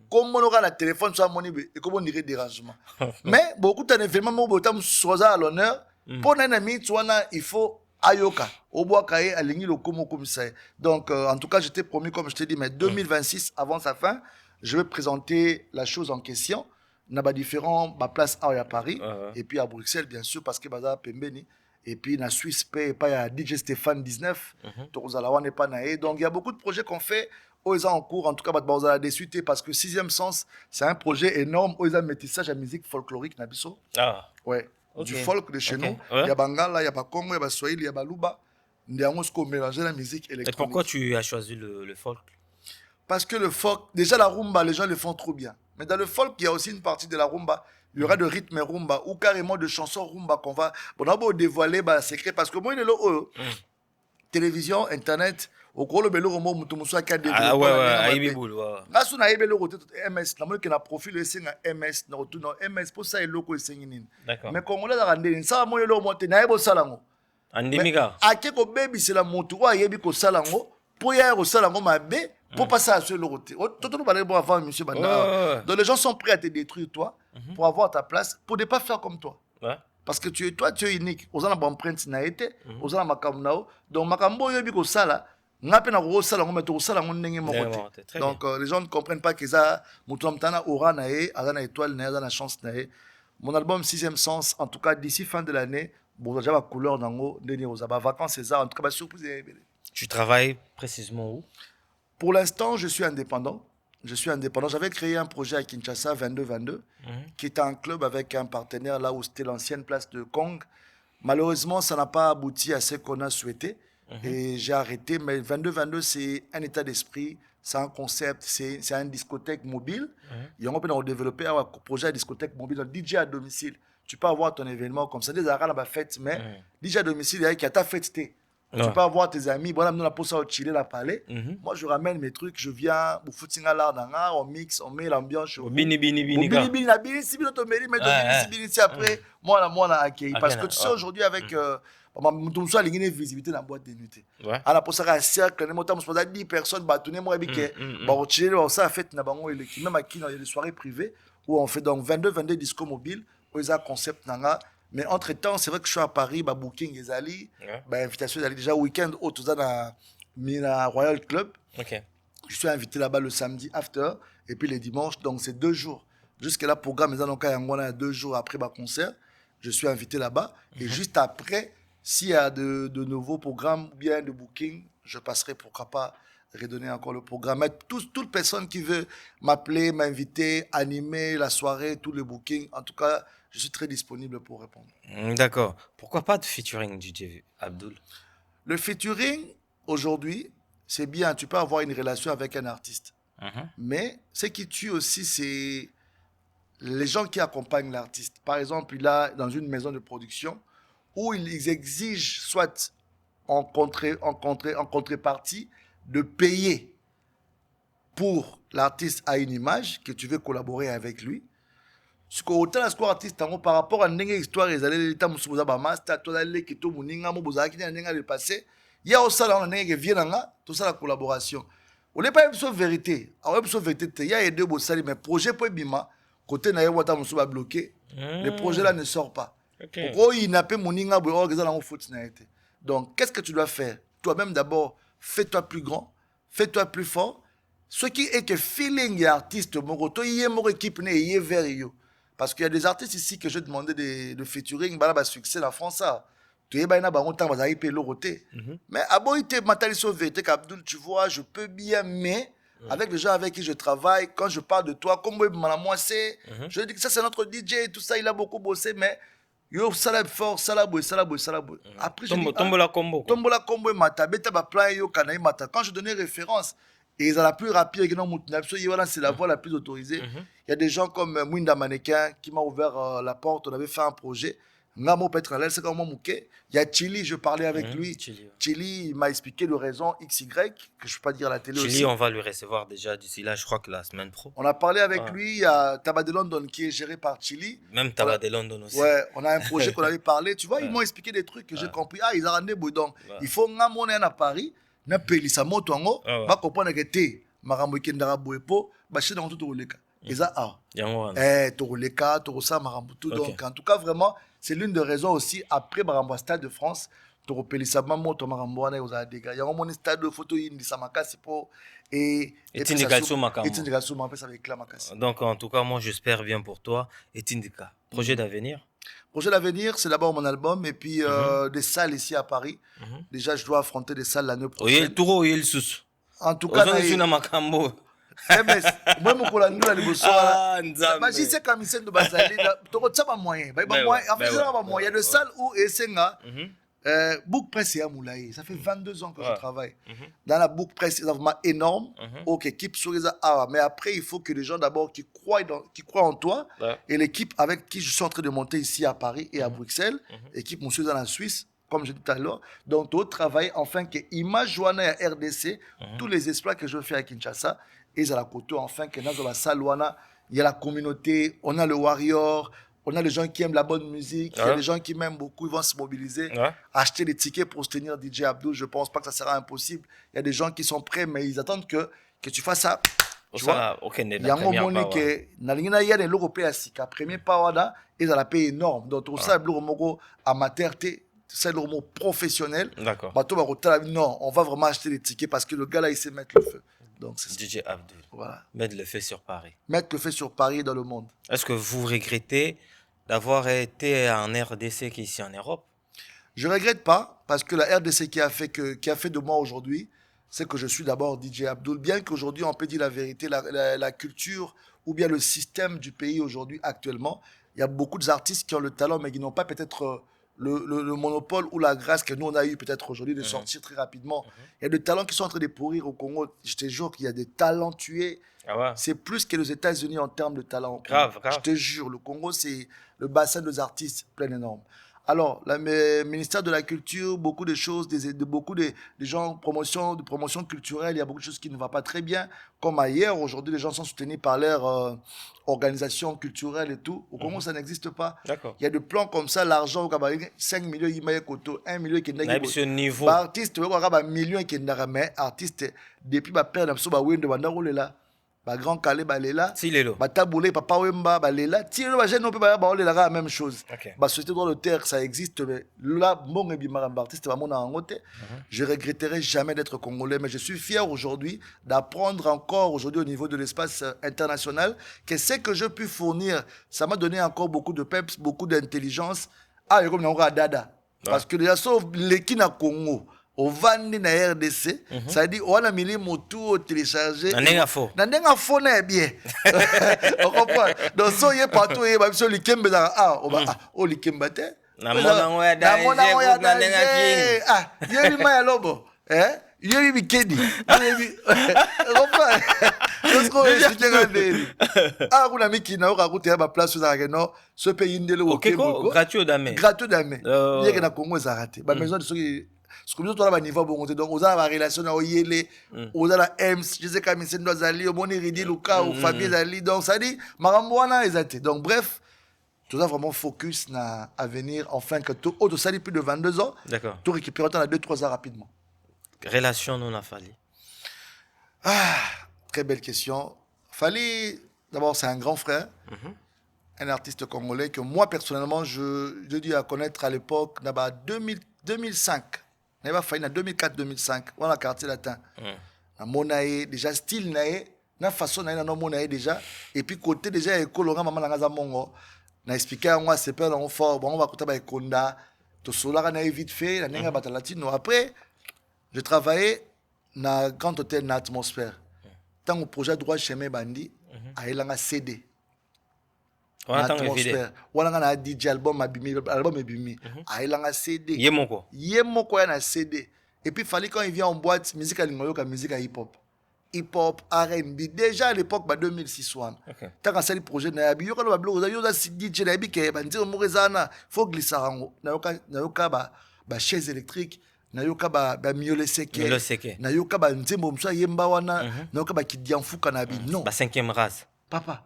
Comme on aura le téléphone sur mon et comme on dirait dérangement. Mais beaucoup d'un événement mo botam soza à l'honneur. Pour un ami, tu vois, il faut ayoka. Au bois kaye aligner le comme ça. Donc, en tout cas, je t'ai promis, comme je t'ai dit, mais 2026 avant sa fin, je vais présenter la chose en question. Il y a différents places à Paris et puis à Bruxelles, bien sûr, parce que Baza Pembeni. Et puis, dans la Suisse, il y a DJ Stéphane 19. Donc, il y a beaucoup de projets qu'on fait. Ils en cours, en tout cas, on a des suites parce que Sixième Sens, c'est un projet énorme. Ils ont métissage à musique folklorique. Ouais. Du folk de chez nous. Il y a Bangala, il y a Congo, il y a Swahili, il y a Baluba. Il y a mélanger la musique électronique. Et pourquoi tu as choisi le folk? Parce que le folk, déjà la rumba, les gens le font trop bien. Mais dans le folk, il y a aussi une partie de la rumba. Il y aura de rythme rumba ou carrément de chansons rumba qu'on va. On va dévoiler secret parce que moi, il est là. Télévision, internet, au gros, le bel romo, mutumuswa a développé. Ah ouais, Aïbiboul. Là, si on a le côté MS, on a un profil de MS, MS, pour ça, il est d'accord. Mais quand on a rendu, ça, moi, il est monté, il y a un salango. Andimiga. À quel baby, c'est la moto, il y a un salango, pour y avoir un salango, ma bé, pour passer à ce côté. Tout le monde va avoir monsieur Banda. Donc les gens sont prêts à te détruire, toi, pour avoir ta place, pour ne pas faire comme toi. Parce que tu es unique. Aux gens empreinte na été, aux gens makamnao. Donc makambo yobi ko sala, ngape na ko sala ngo meto sala ngo ndenge moko. Donc les gens ne comprennent pas que ça mutom tana aura na e, azana étoile na azana chance na e. Mon album Sixième Sens, en tout cas d'ici fin de l'année, bon déjà ma couleur nango ndenge ozaba vacances c'est ça, en tout cas ba surprise. Tu travailles précisément où? Pour l'instant, je suis indépendant. J'avais créé un projet à Kinshasa, 22-22, qui était un club avec un partenaire là où c'était l'ancienne place de Kong. Malheureusement, ça n'a pas abouti à ce qu'on a souhaité. Et j'ai arrêté. Mais 22-22, c'est un état d'esprit, c'est un concept, c'est une discothèque mobile. Et on peut développer un projet de discothèque mobile, un DJ à domicile. Tu peux avoir ton événement comme ça, des arrêts à la fête, mais DJ à domicile, il y a ta fête. Tu peux avoir tes amis, voilà, nous, on a pour ça au Chili, la palais. Moi, je ramène mes trucs, je viens, au footing à l'art, on mixe, on met l'ambiance. Bini, après, moi, on a accueilli. Parce que tu sais, aujourd'hui, avec. Tout ça, il y a une visibilité dans la boîte de nuit. On a pour ça un cercle, on a 10 personnes, moi, ça a fait, même à qui, il y a des soirées privées, où on fait donc 22 disco mobile, où il y a un concept. Mais entre-temps, c'est vrai que je suis à Paris, booking les ali, invitation d'aller déjà week-end au tout ça dans Royal Club. Je suis invité là-bas le samedi after et puis les dimanches, donc c'est 2 jours. Jusqu'à là, programme, ils ont 2 jours après ma concert. Je suis invité là-bas et juste après, s'il y a de nouveaux programmes, bien de booking, je passerai pourquoi pas redonner encore le programme. Mais toute personne qui veut m'appeler, m'inviter, animer la soirée, tout le booking, en tout cas, je suis très disponible pour répondre. D'accord. Pourquoi pas de featuring, DJ Abdul? Le featuring, aujourd'hui, c'est bien. Tu peux avoir une relation avec un artiste. Mais ce qui tue aussi, c'est les gens qui accompagnent l'artiste. Par exemple, il a dans une maison de production où ils exigent soit en contrepartie de payer pour l'artiste à une image que tu veux collaborer avec lui. Ce que autant la artiste par rapport à une histoire ils allaient l'état musubuza ba master to la leki to muninga mo bozaki na nenga le passé il y a aussi là on nenga vienanga tout ça la collaboration on n'est pas une vérité on est une vérité il y a deux beaux salis mais projet pour bima côté na yewata musuba bloqué le projet là ne sort pas pourquoi il n'a pas muninga bo organiser la faute na été donc qu'est-ce que tu dois faire toi-même d'abord fais-toi plus grand fais-toi plus fort ce qui est que feeling artiste mon to yé mon équipe ne yé vers yo. Parce qu'il y a des artistes ici que je demandais de featuring, bah succès la France ça. Tu es bien là, on t'a pas payé l'oroté. Mais à bon il matérialisé vérité qu'Abdoul, tu vois, je peux bien, mais avec les gens avec qui je travaille, quand je parle de toi, comme moi c'est, je dis que ça c'est notre DJ, tout ça, il a beaucoup bossé, mais yo salab fort, salabo. Après je dis tombola combo mata, beta ba plan yo kanaï mata. Quand je donnais référence. Et ils ont la plus rapide, c'est la voie la plus autorisée. Il y a des gens comme Mwinda Mannequin qui m'a ouvert la porte. On avait fait un projet. Ngamo Petralel, c'est comme Mouké. Il y a Chili, je parlais avec lui. Chili, il m'a expliqué le raison XY, que je ne peux pas dire à la télé Chili, aussi. on va lui recevoir déjà d'ici là, je crois que la semaine pro. On a parlé avec lui. Il y a Tabac de London qui est géré par Chili. Même Tabac de London aussi. Ouais, on a un projet qu'on avait parlé. Tu vois, ils m'ont expliqué des trucs que j'ai compris. Ah, ils ont rendu donc. Il faut Ngamo à Paris. Na pelisa moto ngo ba comprendre que te makambo kendara boepo ba china tout roleka eza to roleka to ça makambo tout donc en tout cas vraiment c'est l'une des raisons aussi après makambo Stade de France to pelisa moto makambo na oza dega ya mon stade de photo indi samakasi po et Etindika makambo avec la makasi. Donc en tout cas moi j'espère bien pour toi Etindika projet d'avenir. Projet d'avenir, c'est d'abord mon album et puis des salles ici à Paris. Déjà, je dois affronter des salles l'année prochaine. En tout cas, moi, je sais quand il de Bazali, il y a des salles où Book Press et Amoulaye, ça fait 22 ans que je travaille. Dans la Book Press, c'est vraiment énorme. Ok, équipe sur les mais après, il faut que les gens d'abord qui croient en toi et l'équipe avec qui je suis en train de monter ici à Paris et à Bruxelles, équipe monsieur dans la Suisse, comme je dis tout à l'heure. Donc, tout travail enfin que image Joana à RDC, tous les exploits que je fais à Kinshasa, et à la côté, enfin que dans la salle, il y a la communauté, on a le Warrior. On a les gens qui aiment la bonne musique, il y a des gens qui m'aiment beaucoup, ils vont se mobiliser, acheter des tickets pour soutenir DJ Abdou. Je ne pense pas que ça sera impossible. Il y a des gens qui sont prêts, mais ils attendent que tu fasses ça. Tu vois, il y a un moment que il y a des européens qui ont premier pas, ils ont la paix énorme. Donc, tout ça, c'est amateur, c'est le mot professionnel. D'accord. Non, on va vraiment acheter des tickets parce que le gars là, il sait mettre le feu. Donc, c'est DJ Abdou. Voilà. Mettre le feu sur Paris. Mettre le feu sur Paris et dans le monde. Est-ce que vous regrettez d'avoir été en RDC qui est ici en Europe? Je ne regrette pas, parce que la RDC qui a fait de moi aujourd'hui, c'est que je suis d'abord DJ Abdoul. Bien qu'aujourd'hui, on peut dire la vérité, la culture ou bien le système du pays aujourd'hui, actuellement, il y a beaucoup d'artistes qui ont le talent, mais qui n'ont pas peut-être le monopole ou la grâce que nous, on a eu peut-être aujourd'hui de sortir très rapidement. Il y a des talents qui sont en train de pourrir au Congo. Je te jure qu'il y a des talentueux. C'est plus que les États-Unis en termes de talent. Grave. Je te jure, le Congo, c'est le bassin des artistes plein énorme. Alors, le ministère de la Culture, beaucoup de choses, beaucoup de gens, de promotion culturelle, il y a beaucoup de choses qui ne vont pas très bien. Comme ailleurs, aujourd'hui, les gens sont soutenus par leur organisation culturelle et tout. Au Congo, ça n'existe pas. D'accord. Il y a des plans comme ça, l'argent, 5 millions, 1 million qui est niveau. Artiste, 1 million qui est mais artiste, depuis ma père, là. Ba grand Calais balela ba taboulé papa wemba balela tiro ba jeune on peut ba olela la même chose ba société dans le terre ça existe mais là mon artiste va mon angote je regretterai jamais d'être congolais mais je suis fier aujourd'hui d'apprendre encore aujourd'hui au niveau de l'espace international que ce que je puis fournir ça m'a donné encore beaucoup de peps beaucoup d'intelligence comme on dada parce que déjà sauf l'équipe na Congo au vandi na RDC ça dit on a mis moto télécharger nandenga fo na bien on comprend donc so yé partout yé ba so likembe da o likemba te na mona ngoya da nandenga ki yé ma ya lobo Il y a eu Kedi. Ah, on a mis qui n'a pas goûté à ma place sur la non, ce pays indélé au Québec. Gratuit au Damé. Gratuit d'Amé. Il y a un Congo Zaraté. Ma maison de ceux qui. Ce que nous avons à niveau bon, donc on a la relation à Oyele, on a la EMS, je sais quand même c'est nos alliés, au Monéridi, Luka, au Fabien Zali, donc ça dit, Marambouana et Zate. Donc bref, tout ça vraiment focus à venir, enfin que tout, au ça dit plus de 22 ans, d'accord. Tout récupérer en 2-3 ans rapidement. Relation non a fallu. Ah, très belle question. Fali, d'abord c'est un grand frère, un artiste congolais que moi personnellement je dis à connaître à l'époque, d'abord 2005. On a fait en 2004-2005, on a quartier latin. On a déjà style, na façon on a déjà et puis côté déjà école on a maman na mongo. Na expliqué à moi c'est pas long fort, bon on va côté ba konda, to solara na vite fait, la nenga bata latino. Après je travaillais na grand hôtel na atmosphère. Tant au projet droit chemin bandi, a elanga CD. Atmosphère. Wala na DJ album ebimi. A elanga CD. Yemoko ya na CD. Et puis fallait quand il vient en boîte, musique à l'ingloyoka, musique à hip-hop. Hip-hop, R&B. Déjà à l'époque, 2006. Tant qu'on s'est dit projet, na yabi, yoka no bablo, yoka DJ na yabi ke bandi o morezana, faut glisser rango. Na yoka ba chaise électrique, na yoka ba miole seke. Na yoka ba nzembo mso yemba wana, na yoka ba kidianfuka na bi. Non. Ba 5e race. Papa.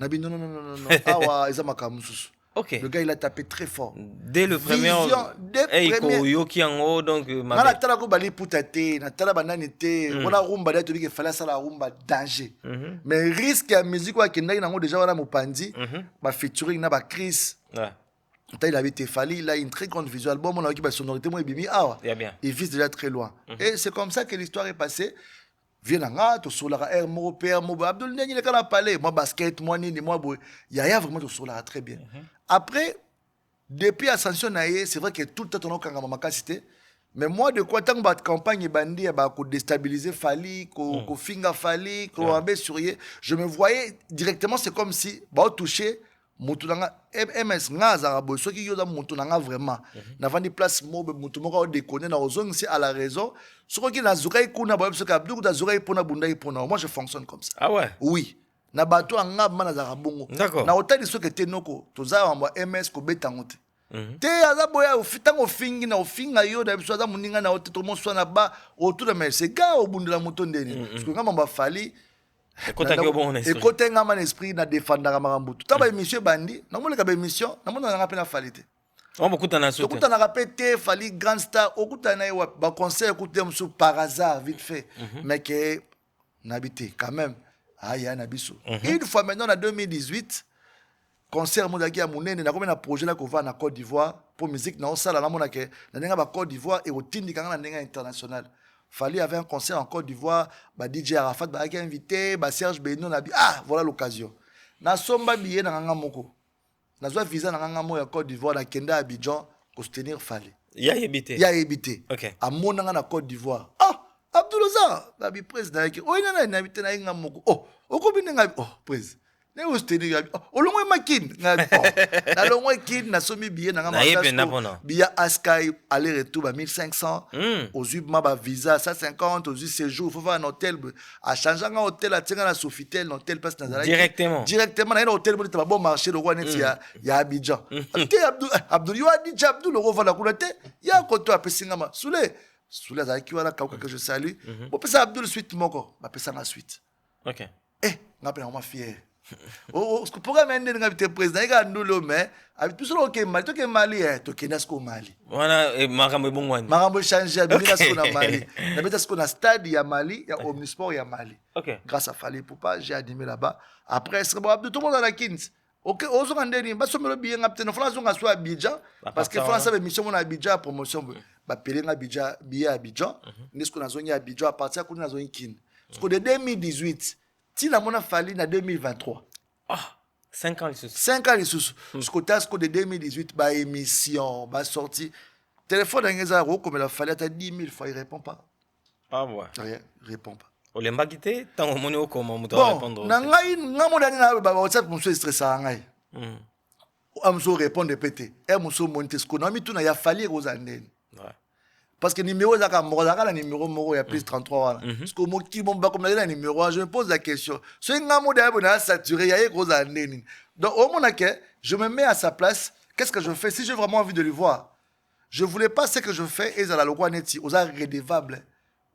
Nabi non. Awa, eza makamususu. Ok. Le gars il a tapé très fort. Dès le premier. Yoki en haut donc. Na tala ko bali putate, na tala banani te, wala rumba da to bi ke fala sala rumba danger. Mais risque ya musique wa kendaki nango déjà wana mopandi, ba featuring na ba Chris. Ouais. Il avait été fallu, il a une très grande vision album, on a eu une sonorité moi bimi ah. Il vise déjà très loin. Et c'est comme ça que l'histoire est passée. Viens to solara air mo père mo Abdul Ndeni le kana parler moi basket moi ni moi boy yaya vraiment to solara très bien. Après depuis Ascension naé c'est vrai que tout le temps on kanga mama cité mais moi de quoi tant bat campagne bandi ba ko déstabiliser Fali ko finga Fali ko ambe surier je me voyais directement c'est comme si ba toucher mutunanga MS ngaza bo soki yoda mutunanga vraiment na vandi place mobe mutumoko déconner na ozong si à la raison soki na zukai kuna ba soki abdu da zukai pona bunda pona moi je fonctionne comme ça. Ah ouais. Oui na bato anga mana za bongo na hôtel soki tenoko toza wa MS ko betangote te azaboya ufitango fingi na ufinga yo da biso za muninga na hôtel to mo so na ba autour de merci ga obundela moto ndeni parce que ngamba Fali écoutez ngama l'esprit na défendre marambu tout ba émission bandi na mo le ka ba émission na mo na nga pe na Falite on beaucoup na soute okuta na répéter Fali grand star okuta na ba concert écouter mso par hasard vite fait mais que n'habité quand même aya na biso une fois maintenant en 2018 concert modaki ya munene na comme na projet là qu'on va na Côte d'Ivoire pour musique na osala na mona ke na nga ba Côte d'Ivoire et otindi kanga na nga international. Fali avait un concert en Côte d'Ivoire, DJ Arafat a invité, Serge Beno a dit ah voilà l'occasion. Na somba billet na nganga moko. Na zwa visa na nganga mo ya Côte d'Ivoire na kenda Abidjan pour soutenir Fali. Ya ebité. OK. A monanga na Côte d'Ivoire. Ah Abdouloza, la bi président ki o ina na invité na nganga moko. Oh, okobine nga oh président. Ne soutenir olongwe makin na longwe kin na somi billet na ngamba billet Askai aller retour ba 1500 aux ma ba visa 150 aux séjour faut faire un hôtel à changer un hôtel à tenga na Sofitel hôtel passe na directement na un hôtel pour te bon marché le roi net ya Abidjan te Abdul yo a dit Abdul le roi la kunate ya koto apesingama Soule azaki wala kauka que je salue bon pesa Abdul suite moko ba pesa na suite. OK ngapela ma fier ce que pourrait mener le président il a nous mais avec tout ça OK Mali to Mali to kenasko Mali voilà marambo bongwani marambo changer bien ce qu'on a Mali na beta ce qu'on a stade ya Mali ya Omnisport ya Mali. OK grâce à Fali Poupa j'ai animé là-bas après c'est bon tout le monde à la Kins OK ozo ngandeni ba somelo bien ngapte no France on soit Abidjan parce que France avait mission mon Abidjan promotion ba pelé Abidjan bien Abidjan n'est ce qu'on a zone Abidjan à partir qu'on a zone Kin ce que de 2018 si la mona Fali na 2023. Ah, 5 ans les sous. 5 ans les sous. Ce côté de 2018, bah émission, bah sortie. Téléphone à Ngezaro, comme la Fali à 10 000 fois, il répond pas. Ah ouais. Rien, il répond pas. On l'a quitté, tant au monnaie comment on doit répondre. Nangai, ngamon dani na ba WhatsApp monsieur stressé ngai. Amso répondre pété. Et amso monter ce qu'on a mis tout na ya Fali aux andeni. Ouais. Parce que numéro, il y a un numéro, il y a plus 33. Parce que moi, qui m'a comme un numéro, je me pose la question. Si un gars m'a saturé, il y a une grosse année. Donc, au moment où je me mets à sa place, qu'est-ce que je fais si j'ai vraiment envie de le voir? Je ne voulais pas ce que je fais et ça la loi neti, aux arts redévables.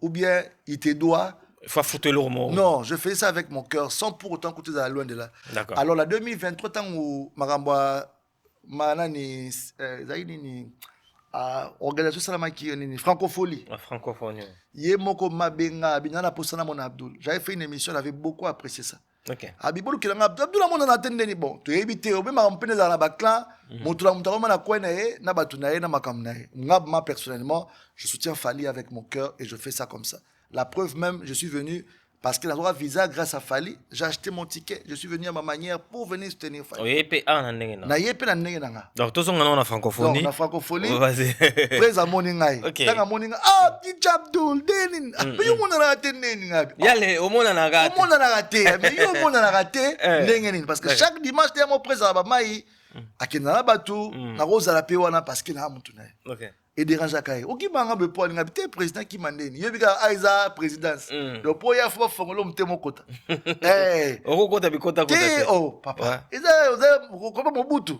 Ou bien, il te doit. Il faut foutre le mot. Non, je fais ça avec mon cœur, sans pour autant coûter ça loin de là. D'accord. Alors, la 2023, tant où Maramba, Manani, organisation salamaki francophonie. Francophonie. Yemoko mabenga binana posana mon Abdul. J'avais fait une émission, j'avais beaucoup apprécié ça. OK. Abibolu kilanga Abdul mon na tendeni bon. Tu éviter obe ma mpene za na bakla, mutula mutama na kwena na batuna na makamna. Moi personnellement, je soutiens Fally avec mon cœur et je fais ça comme ça. La preuve même, je suis venu parce que la droit visa grâce à Fally, j'ai acheté mon ticket, je suis venu à ma manière pour venir soutenir Fally. Oui, pe na ndenge na yepe na ndenge nanga. Donc tous on a francophonie. Donc, la francophonie. Vas-y. Presa moningai. OK. Tanga moninga. Ah, DJ Abdul Denin. Mais yo mona na raté neni ngabi. Yale au monde na raté. Au monde na raté. Mais yo mona na raté ndenge nini parce que chaque dimanche t'es mon presa ba mai. Akina na batu na roza la pe wana parce que na mutu na. OK. Et dérange kai. Oki banga be po ngabi te président ki mandeni. Yo bika aiza présidence. Donc pour ya fo fongolo mte mokota. Eh. Okota bikota kota. Oh papa. Eza comme Mobutu.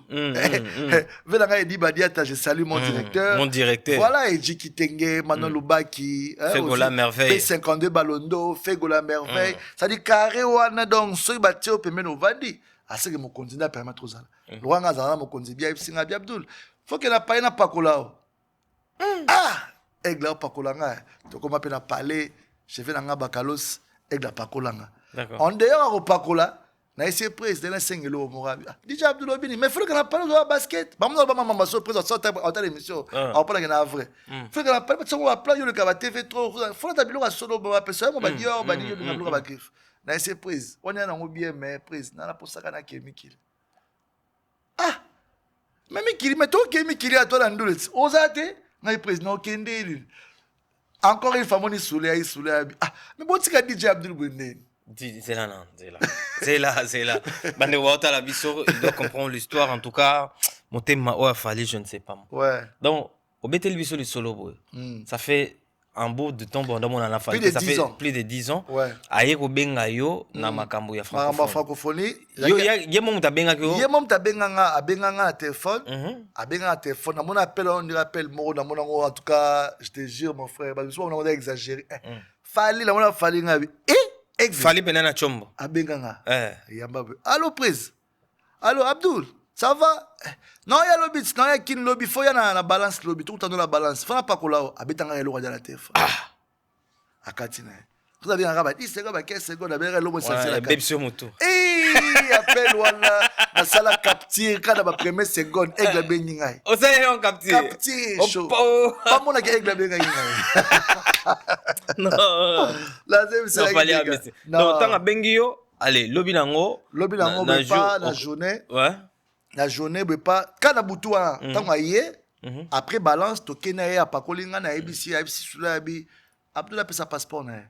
Venanga edi badiata, je salue mon directeur. Mon directeur. Voilà Eji Kitenge, Manon Lubaki, Fegola Merveille. P52 Balondo, Fegola Merveille. Ça dit carré wana donc soy batio pemeno vandi. Ase que mon continent permettre aux ala. Loanga zana mon continent bien singa bi Abdul. Faut que na pa na pakola. Ah, egla pakolanga. To comme appelle na parler, je vais na bakalos egla pakolanga. D'accord. En dehors au pakola, na essayer prise de la singelo morabi. DJ Abdul Obini, mais faut que na parler de basket. Ba mo ba mama so prise sorte en l'émission. On parle que na vrai. Faut que na parler de on plan yo le kaba TV trop. Faut ta bilo ka solo ba personne, ba dior, ba dior na ba kif. Na essayer prise. On est na bien mais prise na la posaka na kemikili. Ah. Même Mikili, mais toi Mikili à toi la ndule. Ozate na président Kende. Encore une fois mon isoulé. Ah, mais bon tika DJ Abdul Bende. C'est là, non, c'est là. Bande Wauta la biso, il doit comprendre l'histoire. En tout cas, mon thème m'a fallu, je ne sais pas. Ouais. Donc, au Betel Biso du solo, ça fait un bout de temps, bon, dans mon enfant, ça fait plus de 10 ans. Ouais. Aïe, au Bengayo, na makambo ya francophonie. Yo mon tabenga ko. Yo mon tabenga abenga na téléphone. Abenga na téléphone. Na mon appel, on dit appel moro, na mon en tout cas, je te jure mon frère, parce que on a exagéré. Fally, la mon a fallu ngabi. Fally benana chombo. Abenganga. Yamba. Allô prise. Allô Abdul. Ça va? Non, il y a lobby, non, il y a kin lobby, faut y a la balance lobby, tout le temps dans la balance. Faut pas kola, abetanga yelo dans la téléphone. Ah. Akatina. Vous avez un rabat, 10 secondes, 15 secondes, avec l'homme c'est la bébé sur moto. Appelle wala, la salle capture quand la première seconde, aigle beningai. O ça est on capture. Capture chaud. Pas mon aigle beningai. Non. La deuxième c'est la donc tant bengio, allez, lobby nango pas la journée. Ouais. La journée pas quand na butua tant aye après balance to kena ya pakolinga na ABC sula bi Abdul a sa passeport na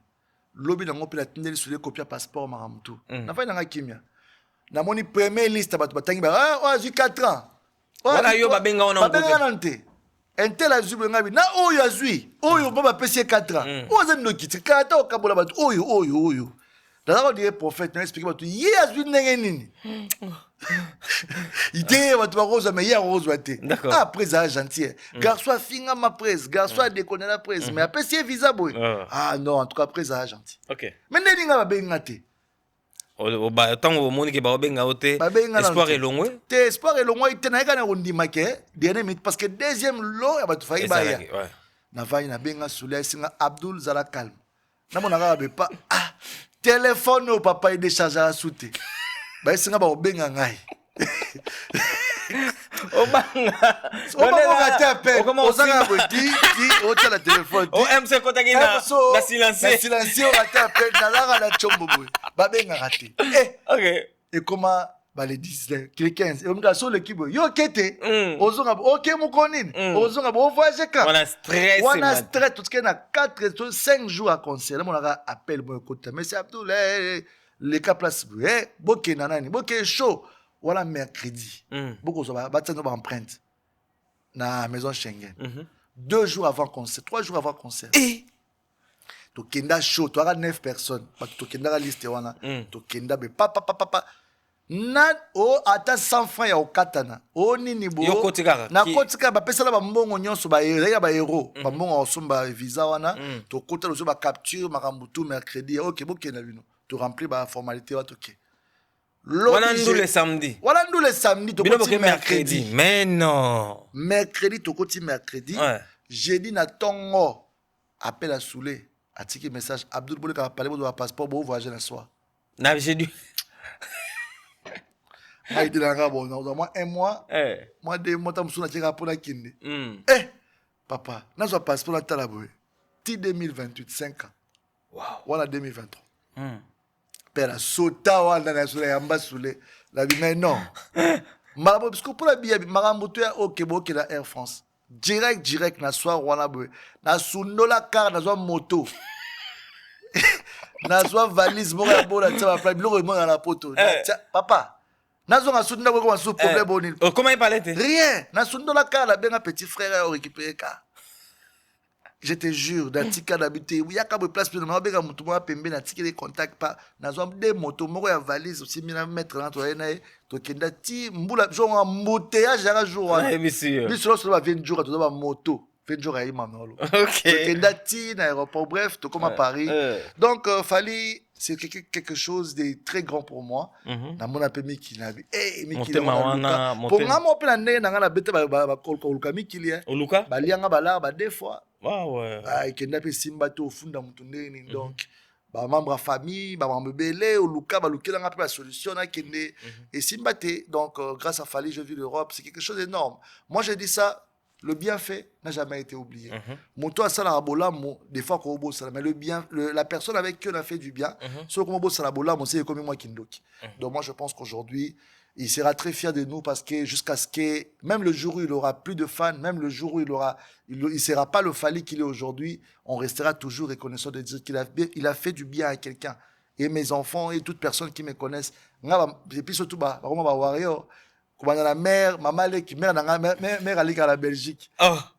lobby nango pe la tindeli sur les copies passeport maramtu na fa na kimia na moni première liste ba batangi ba ah j'ai 4 ans voilà yo babenga ona nante entel azubi ngabi na oyo azui oyo baba pesi 4 ans oza ndokiti kata okabola batu oyo D'abord, le prophète n'a expliqué que il y a une nini. Il dit que rose mais il y a rose d'accord. Après ça gentil. Garçon finga ma presse, garçon déconner la presse, mais après c'est visa boy. Ah non, en tout cas après ça gentil. OK. Mais nini nga bengate. O ba tant au monde qui ba benga oté. Espoir est long ouais. Te espoir est long ouais, te na kana ondi make, dernier minute parce que deuxième lot ya ba tu failli ba ya. Na va na benga soulé singa Abdul Zala calme. Na mona ga ba ah téléphone au papa il décharge à souter. Bah c'est ngaba obenga ngai. Obanga. Obanga t'appelle. Ozanga bodi o tela téléphone. O MC Kotakina. Na silencieux. Na silencieux on t'appelle na la chombo boy. Ba benga raté. OK. Et comment ba les 10 les 15 et on ga sur l'équipe yo kete ozonga OK mon konine ozonga bo voyage quand on a stress tout ce qu'on a 4 5 jours à concert mon a appel mon côté mais c'est Abdul les cas place boké nanani boké show voilà mercredi beaucoup ça va battre nos empreinte na maison Schengen 2 jours avant concert, 3 jours avant concert. Et Tokenda show, tu auras 9 personnes. Tokenda la liste wana. Tokenda be papa. Na o ata 100 francs ya okatana. O nini bo. Yo kotika. Na kotika ba pesa la ba mbongo nyonso ba ya ba héros. Ba mbongo osomba visa wana. To kota lo ba capture makambutu mercredi. OK, bokena bino. Tu remplis ba formalité wa toke. Voilà nous le samedi. Voilà nous le samedi to koti mercredi. Mais non. Mercredi to koti mercredi. Ouais. Jeudi na tongo appel à Soulé. Atiki message Abdul Boule ka parler de passeport pour voyager la soir. Na j'ai dû. Ah, il est bon, moi un mois. Moi 2 mois tam suna tika pour la kinde. Papa, na zo passeport na talaboué. Ti 2028 5 ans. Wow. Voilà 2023. Père sota wana na Soulé yamba Soulé. La vie mais non. Marabo parce que pour la billet marambo to ya OK bo la Air France. Direct na soir wana boy. Na sundola car na zo moto. Na zo valise mo ya bola tia ba bilo mo na la poto. Papa. Na zo nga sunda ko so problème bonil. Comment il parlait? Rien. Na sundola car la benga petit frère a récupéré car. Je te jure, dans tika d'habiter, il y a quelques places pour nous benga mutu mo pembe na tika les contacts pas. Na zo des motos mo ya valise aussi 1000 mètres na to na to kenda ti mbula genre embouteillage à jour. Monsieur. Lui solo va 20 jours à to ba moto. 20 jours à Imanolo. OK. Kenda ti na aéroport bref, to comme à Paris. Donc fallait c'est quelque chose de très grand pour moi. Na mon appel Miki na bi. Miki na pour nga mo pe na ndenge na nga na bete ba kolka Miki li. Oluka? Ba lianga ba la ba deux fois. Ouais. Ah kenda pe simba to funda mutu ndeni donc ba membre famille, ba membre belé Oluka ba lukela nga pe la solution na kende et simba te donc grâce à Fali je vis l'Europe, c'est quelque chose d'énorme. Moi je dis ça. Le bienfait n'a jamais été oublié. Moto a ça la bola, des fois qu'on bosse mais la personne avec qui on a fait du bien, ce qu'on bosse la bola, c'est comme moi Kindoki. Donc moi je pense qu'aujourd'hui, il sera très fier de nous parce que jusqu'à ce que même le jour où il aura plus de fans, même le jour où il sera pas le Fali qu'il est aujourd'hui, on restera toujours reconnaissant de dire qu'il a fait du bien à quelqu'un. Et mes enfants et toute personne qui me connaissent, et puis surtout Warrior. Comme la mère, maman qui mère à la Belgique.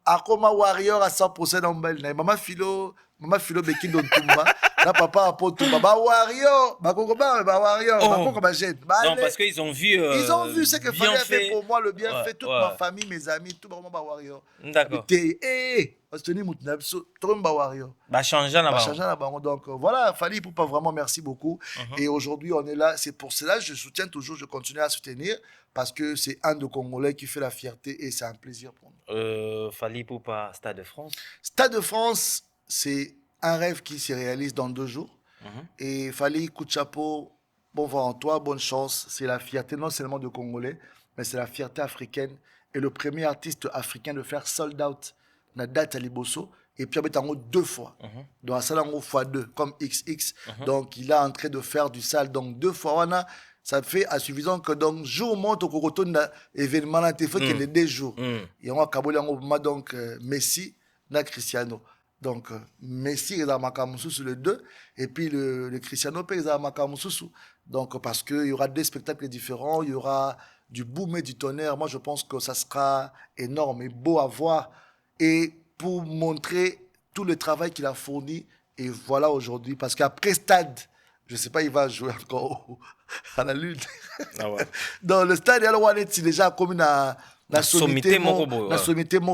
Akoma Warrior à 100% dans belle. Maman Philo Beki Dontumba. Là papa apoto baba Warrior. Warrior. Non parce qu'ils ont vu. Ils ont vu ce que Fali a fait pour moi, le bienfait, toute ma famille, mes amis, tout vraiment Warrior. D'accord. Donc voilà, Fali Poupa, vraiment merci beaucoup. Et aujourd'hui on est là, c'est pour cela je soutiens toujours, je continue à soutenir parce que c'est un de Congolais qui fait la fierté et c'est un plaisir pour nous. Fali Poupa, Stade de France. Stade de France, c'est un rêve qui se réalise dans 2 jours. Et Fali, coup de chapeau, bon vent en toi, bonne chance. C'est la fierté non seulement de Congolais, mais c'est la fierté africaine. Et le premier artiste africain de faire sold out na date à Liboso. Et puis, il a 2 fois. Donc, ça, il fois 2, comme XX. Donc, il est en train de faire du sale. Donc, 2 fois, ça fait à suffisant que, donc, jour monte au cocoton d'événement, il faut qu'il y ait 2 jours. Et on a Kaboli, donc, Messi, na Cristiano. Donc, Messi est dans Makamusu sur le 2. Et puis, le Cristiano est dans Makamusu. Donc, parce qu'il y aura 2 spectacles différents, il y aura du boom et du tonnerre. Moi, je pense que ça sera énorme et beau à voir. Et pour montrer tout le travail qu'il a fourni. Et voilà aujourd'hui, parce qu'après Stade, je ne sais pas, il va jouer encore à la Lune. Dans le Stade, c'est déjà comme la sommité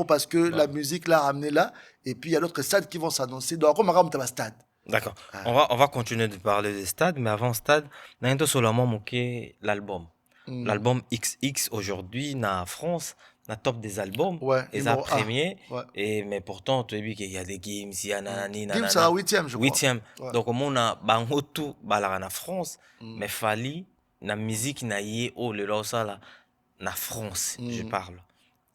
parce que la musique l'a ramené là. Et puis il y a d'autres stades qui vont s'annoncer. Donc, on va ramener Stade. D'accord. On va continuer de parler des stades, mais avant Stade, on a seulement moqué l'album. L'album XX aujourd'hui, en France, la top des albums, et ça premier. Mais pourtant, tu as vu qu'il y a des games, il y a nanani, nanana. Games, c'est la 8e, je crois. 8e. Donc, on a tout en France, mais Fali, la musique n'a yé, le losa là, na France, je parle.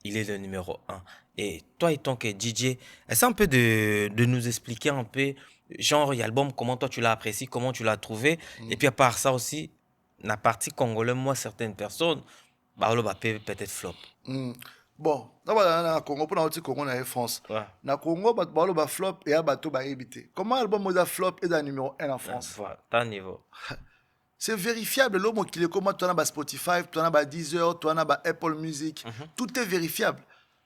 Il est le numéro 1. Et toi, en tant que DJ, essaie un peu de nous expliquer un peu, genre, l'album, comment toi tu l'as apprécié, comment tu l'as trouvé. Et puis, à part ça aussi, la partie congolaise, moi, certaines personnes, peut-être flop. Bon, dans Congo, pour notre Congo, en France. Dans Congo, il flop et il y a évité. Comment l'album est flop et numéro 1 en France? T'as un niveau. C'est vérifiable. L'homme qui est comme toi, tu as Spotify, tu as Deezer, tu as Apple Music. Tout est vérifiable.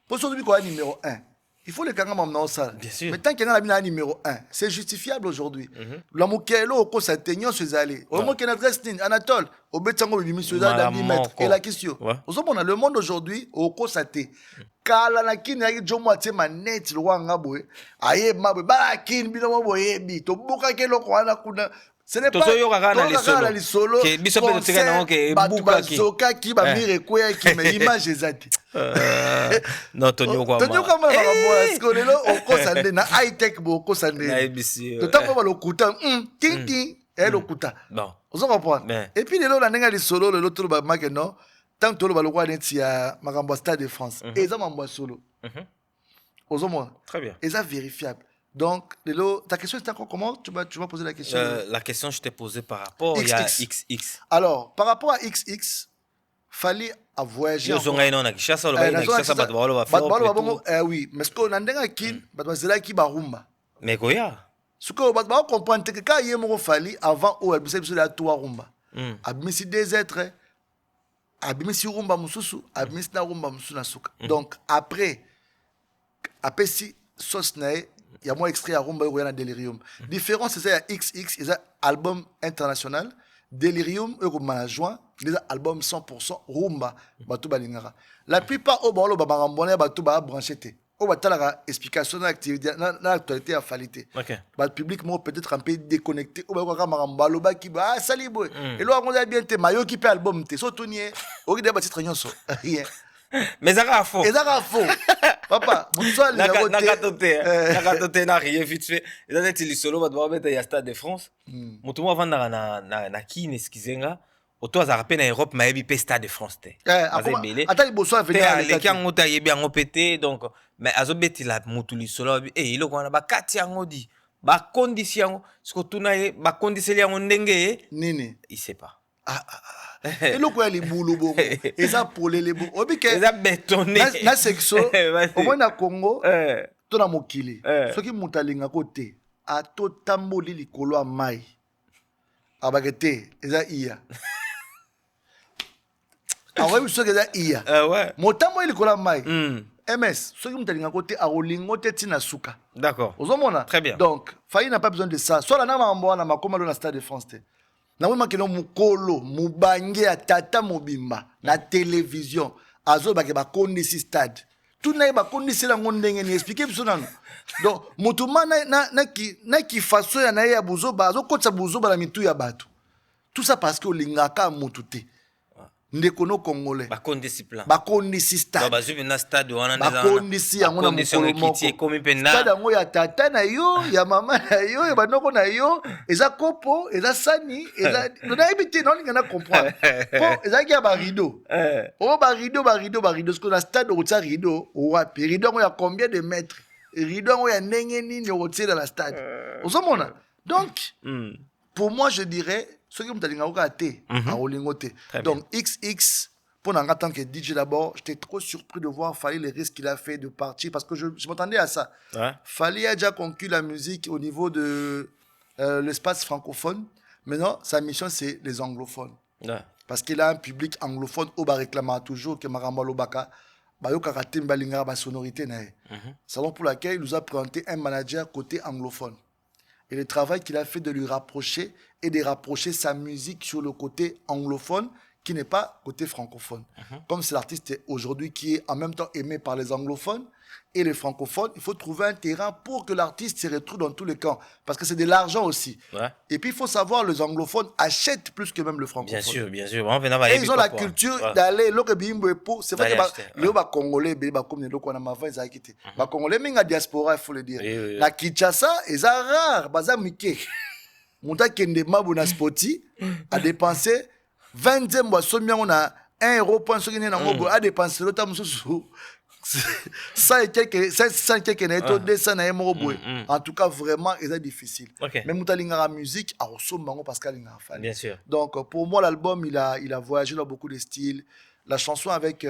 Pour celui qui est numéro 1, il faut les kangas maintenant ça. Bien sûr. Mais tant qu'il y a un numéro 1, c'est justifiable aujourd'hui. La mokelo au cause atteignon se allé. Au moins qu'il y a adresse Anatole, au betango bimi se dans 10 mètres et la question. Au moment le monde aujourd'hui au cause até. Kala na kin ya jomo ate manette lo wanga boy. Aye mabwe ba kin bino boye bi to buka ke lo kwana kuna. Ce n'est pas les solo. Que biso pe tsika na ke buka ki. Soka ki ba mire kwa ki me image ezati. Non Tonio kwa. Tonio kwa mala kwa est-ce que lelo okosande na high tech bo okosande. Na ABC. To tango ba lokuta ting ting et lokuta. Bon. Vous comprenez? Et puis lelo na nenga li solo lelo to ba make non. Tant que le roi neti ya makambo Stade de France. Et ça mambo solo. Aux hommes. Très bien. Et ça vérifiable. Donc, ta question c'était encore comment? Tu m'as posé la question. La question je t'ai posée par rapport XX. à XX. Alors, par rapport à XX, fallait à voyager. Oui, mais ce qu'on a dit, c'est qui barumba. Mais Goya. Ce qu'on va comprendre, c'est que quand il y a un fallait avant, au abissé la tour rumba. Abimisi des êtres, abimisi rumba mususu, abimisi na rumba mususu na suka. Donc, après si sauce nae, il y a moins extrait à rumba et à Delirium. Différence, c'est ça, XX, c'est un album international. Delirium, et juin, des albums 100% rumba, batou balingara. La plupart au bolo babarambonné batou ba branché. Au batala explication de l'activité, l'actualité à falité. Le public moi peut-être un peu déconnecté. Au baka marambalo ba qui ba salibo. Et là on a bien te mayo qui peut album te sotunier. Au lieu de bâtir trignon so. Rien. Mais ça va faux. Et ça va faux. Papa, mon soir n'a rien vite fait. Et là tu solo va devoir mettre il y a Stade de France. Mon tout avant na qui n'excusenga. Auto za rappel en Europe mais bi Stade de France te. Attends il bosso venir à les qui ngota yebi en pété donc mais azobeti la mutuli solo et il ko na ba kati ngodi ba condition ce que tout na ba condition ya ndenge nini il sait pas. Et le quoi les boulots bon et ça pour les beaux obike et ça bétonné na sexo au moins na Congo to na mokili ce qui mutalinga côté a to tamboli likolo a mai abagete eza iya awe biso ke eza iya ouais motambo likolo a mai MS ce qui mutalinga côté a rolingo te tina suka d'accord ozomona très bien donc Fayi n'a pas besoin de ça soit la na mambo na makoma na Stade de France te na wema keno mukolo mubange ya tata mobimba na télévision azo ba ke ba kondisi stade tout na ba kondisi la ndenge ni expliquer biso nano donc mutuma na ki façon ya na ya buzoba azo kotsa buzoba la mitu ya bato tout ça parce que olingaka mutu te ndeko no congolais ba kondisi plan ba kondisi stade ba zubi na stade wana ba kondisi yango na mukolo moko stade yango ya tata na yo ya mama na yo ya banoko na yo eza kopo eza sani eza na ebité non ngana comprendre po eza ki ya ba rideau ba rideau ce que na stade au tsa rideau o wapi rideau ya combien de mètres rideau ya ndenge nini au tsa dans la stade ozomona donc pour moi je dirais ce qui me raté à Olingote. Donc XX, pour en tant que DJ d'abord, j'étais trop surpris de voir Fally les risques qu'il a fait de partir parce que je m'attendais à ça. Fally a déjà conquis la musique au niveau de l'espace francophone. Maintenant, sa mission c'est les anglophones. Parce qu'il a un public anglophone au bas réclamant toujours que Maramba Lobaka karaté mbalinga ba sonorité nae. C'est pour laquelle il nous a présenté un manager côté anglophone. Et le travail qu'il a fait de lui rapprocher et de rapprocher sa musique sur le côté anglophone qui n'est pas côté francophone. Comme c'est l'artiste aujourd'hui qui est en même temps aimé par les anglophones et les francophones, il faut trouver un terrain pour que l'artiste se retrouve dans tous les camps. Parce que c'est de l'argent aussi. Et puis il faut savoir, les anglophones achètent plus que même le francophone. Bien sûr, bien sûr. Et ils ont la culture d'aller, c'est vrai que les Congolais, les Congolais, mais la diaspora, il faut le dire. La Kinshasa, c'est rare, c'est Mickey. Monta kende mabu na spoti a dépensé 20 mois on a 1 euro point sur a dépensé l'autre mususu 100 et quelques neto 200 na euro. En tout cas vraiment c'est difficile. Mais mutalinga la musique a ressomango parce qu'elle a fallu. Bien sûr. Donc pour moi l'album il a voyagé dans beaucoup de styles. La chanson avec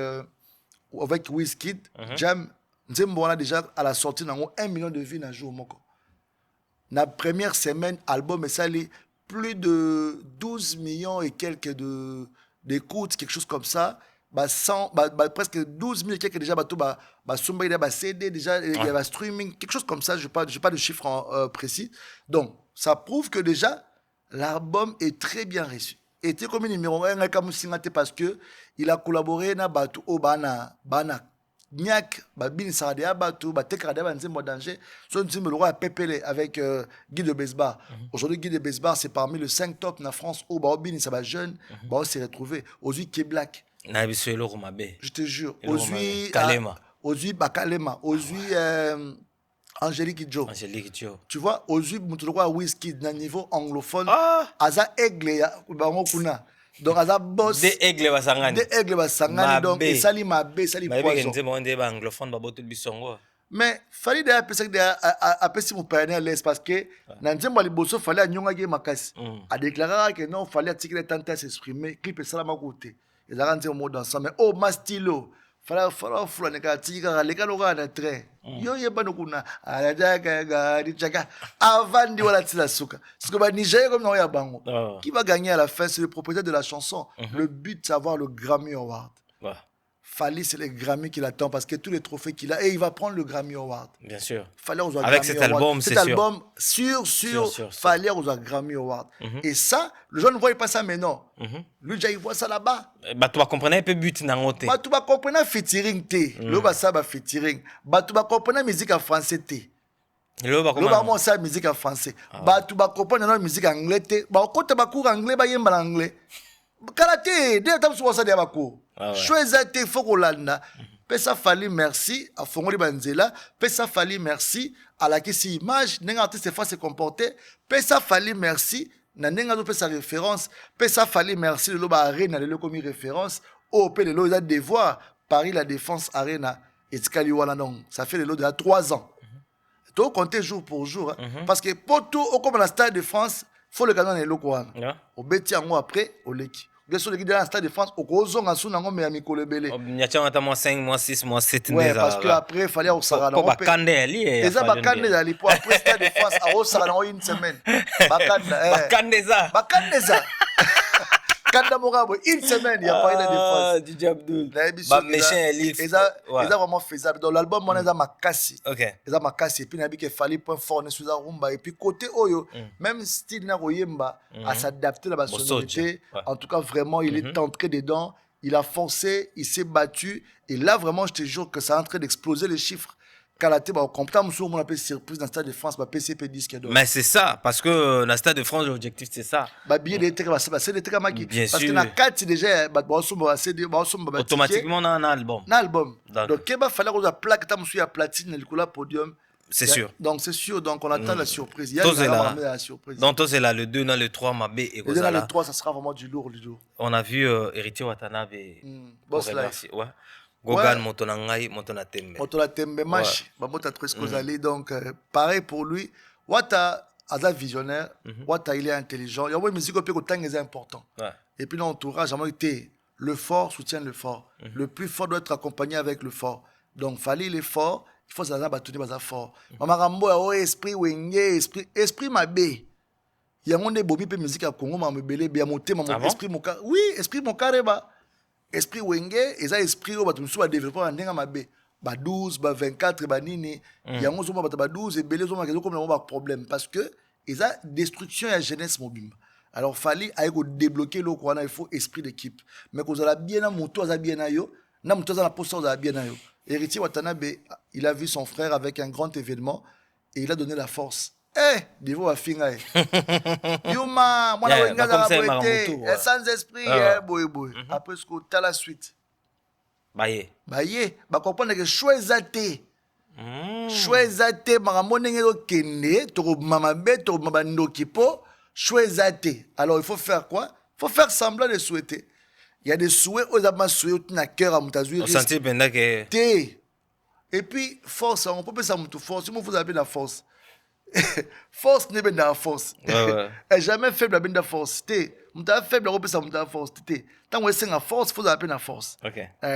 Wizkid, Jam Nzembo on a déjà à la sortie 1 million de vues dans jour moko. La première semaine, album, et ça, plus de 12 millions et quelques d'écoutes, quelque chose comme ça. presque 12 000 quelques déjà, CD, déjà, il y a streaming, quelque chose comme ça, je n'ai pas de chiffre précis. Donc, ça prouve que déjà, l'album est très bien reçu. Et tu comme numéro 1, parce qu'il a collaboré avec Batou Obana, Nyak, Bin Saradea Batou, Tekradea Banzembo Danger, son le roi Pépélé avec Guy de Besbar. Aujourd'hui, Guy de Besbar, c'est parmi les 5 top en France où Bin Saba jeune, s'est retrouvé. Aujourd'hui, qui est black. Je te jure. Aujourd'hui, Bakalema. Aujourd'hui, Angélique Joe. Tu vois, aujourd'hui, Moutouloua Whisky, d'un niveau anglophone, Aza Aigle, Bangokuna. Donc, Aza boss. Des aigles Basangani. Donc, et Sali Mabé, Sali Poisson. Mais, fallait d'ailleurs appeler si mon père à l'aise parce que, dans le temps, il fallait à Nyongage Makasi. A déclaré que non, il fallait attirer tenter à s'exprimer, clip et ça m'a côté. Ils ont rentré au mot dans ça. Mais, oh, ma stylo. Fala fula neka tika leka loka na train yo yeba nokuna alajaga dichaka avant de wala tila suka parce que ba Niger comme non ya bango qui va gagner à la fin c'est le propriétaire de la chanson. Le but c'est avoir le Grammy Award. Fali c'est le Grammy qu'il attend parce que tous les trophées qu'il a et il va prendre le Grammy Award. Bien sûr. Fallait aux avec cet album c'est sûr. Cet album sûr. Fallait aux Grammy Award. Et ça le jeune ne voit pas ça mais non. Lui déjà il voit ça là-bas. Bah tu vas comprendre un peu but nangote. Bah tu vas comprendre featuring té. Le ba ça ba featuring. Bah tu vas comprendre musique en français té. Le ba moi ça musique en français. Bah tu vas comprendre la musique en anglais té. Bah quand tu cours anglais ba yemba anglais. Karaté, dès que tu as ça de bako. Choisir tes Fokolanda. Pesa Fali merci à Fongoli Banzela. Pesa Fali merci à la question image. Nenga artiste fois se comporter. Pesa Fali merci. Nenga do pesa référence. Pesa Fali merci. Le loba arena le commis référence. Au pe le lo a devoir Paris la défense arena. Et Tikali wala non. Ça fait le lot de 3 ans. Tu dois compter jour pour jour. Parce que pour tout au comme la Stade de France, faut le canon et le quoi. Au bêti en mois après au leki. Bien sûr, l'équipe de la Stade de France, au Kozong, en Sounango, mais à Mikole Belé. Il y a mois 5, mois 6, mois 7. Ouais, parce qu'après, il fallait au Sarana. Pour Bakande, les a Bakande, d'aller pour après Stade de France, à Osarana, une semaine. Bakande, ça. Kanda Morabo, une semaine, il n'y a pas eu de défense. DJ Abdul. Ils ont vraiment faisable. Dans l'album, on a Makassi. Ils ont Makassi. Et puis, il y a qu'il fallait point fort, on est sous Rumba. Et puis, côté Oyo, même style Naroyemba, à s'adapter à la sonorité. En tout cas, vraiment, il est entré dedans. Il a forcé, il s'est battu. Et là, vraiment, je te jure que ça est en train d'exploser les chiffres. Kalaté, on compte sur mon surprise dans le Stade de France, PCP disque d'or. Mais c'est ça, parce que dans le Stade de France, l'objectif c'est ça. Bien sûr. Parce que dans 4 déjà, automatiquement on a un album. Donc il va falloir qu'on a plaque tam sur la platine le podium. C'est sûr. Donc c'est sûr, donc on attend la surprise. Il y a la surprise. Donc toi c'est là le 2, le 3 Mabé et le 2 le 3 ça sera vraiment du lourd. On a vu Héritier Watanabe. Boss Life. Ouais. Gogan Motonangai, Motonatembe. Motonatembe, Machi, Bamota Treskozali. Donc, pareil pour lui. Wata, Aza visionnaire. Wata, il est intelligent. Il y a une musique au pays qui est important. Et puis, l'entourage, le fort soutient le fort. Le plus fort doit être accompagné avec le fort. Donc, fallait il est fort. Il faut que battu baza fort. Maman Rambo a esprit wenge, esprit mabé. Il y a un des bobi musique à Congo, m'a me belé, bien monté, mon esprit mon carré. Oui, esprit mon carré, esprit wenge eza esprit o bato musu ba développer en ndenga mabe ba 12 ba 24 ba nini yango zo ba 12 et belé zo ma kezo comme ba problème parce que eza destruction ya jeunesse mobimba. Alors fallait aiko débloquer le quoi il faut esprit d'équipe mais ko za bien na moto za bien na yo na moto za na poste za bien na yo. Héritier Watanabe il a vu son frère avec un grand événement et il a donné la force. Niveau à finir. Yuma, moi la wenga za boité, sans esprit, boy. Après ce que t'as la suite. Baye, ba comprendre que choisate. Choisate maramone ngelo kende, to mamabe, to mabandoki po, choisate. Alors il faut faire quoi? Il faut faire semblant de souhaiter. Il y a des souhaits aux amas souhaits na cœur à mutazui. On sentit pendant que et puis force, on peut pas ça mutu force, il faut appeler la force. Force n'est pas la force. Elle jamais faible la benda force. M'ta faible la repère ça m'ta force. Tant que c'est la force, faut appeler la force.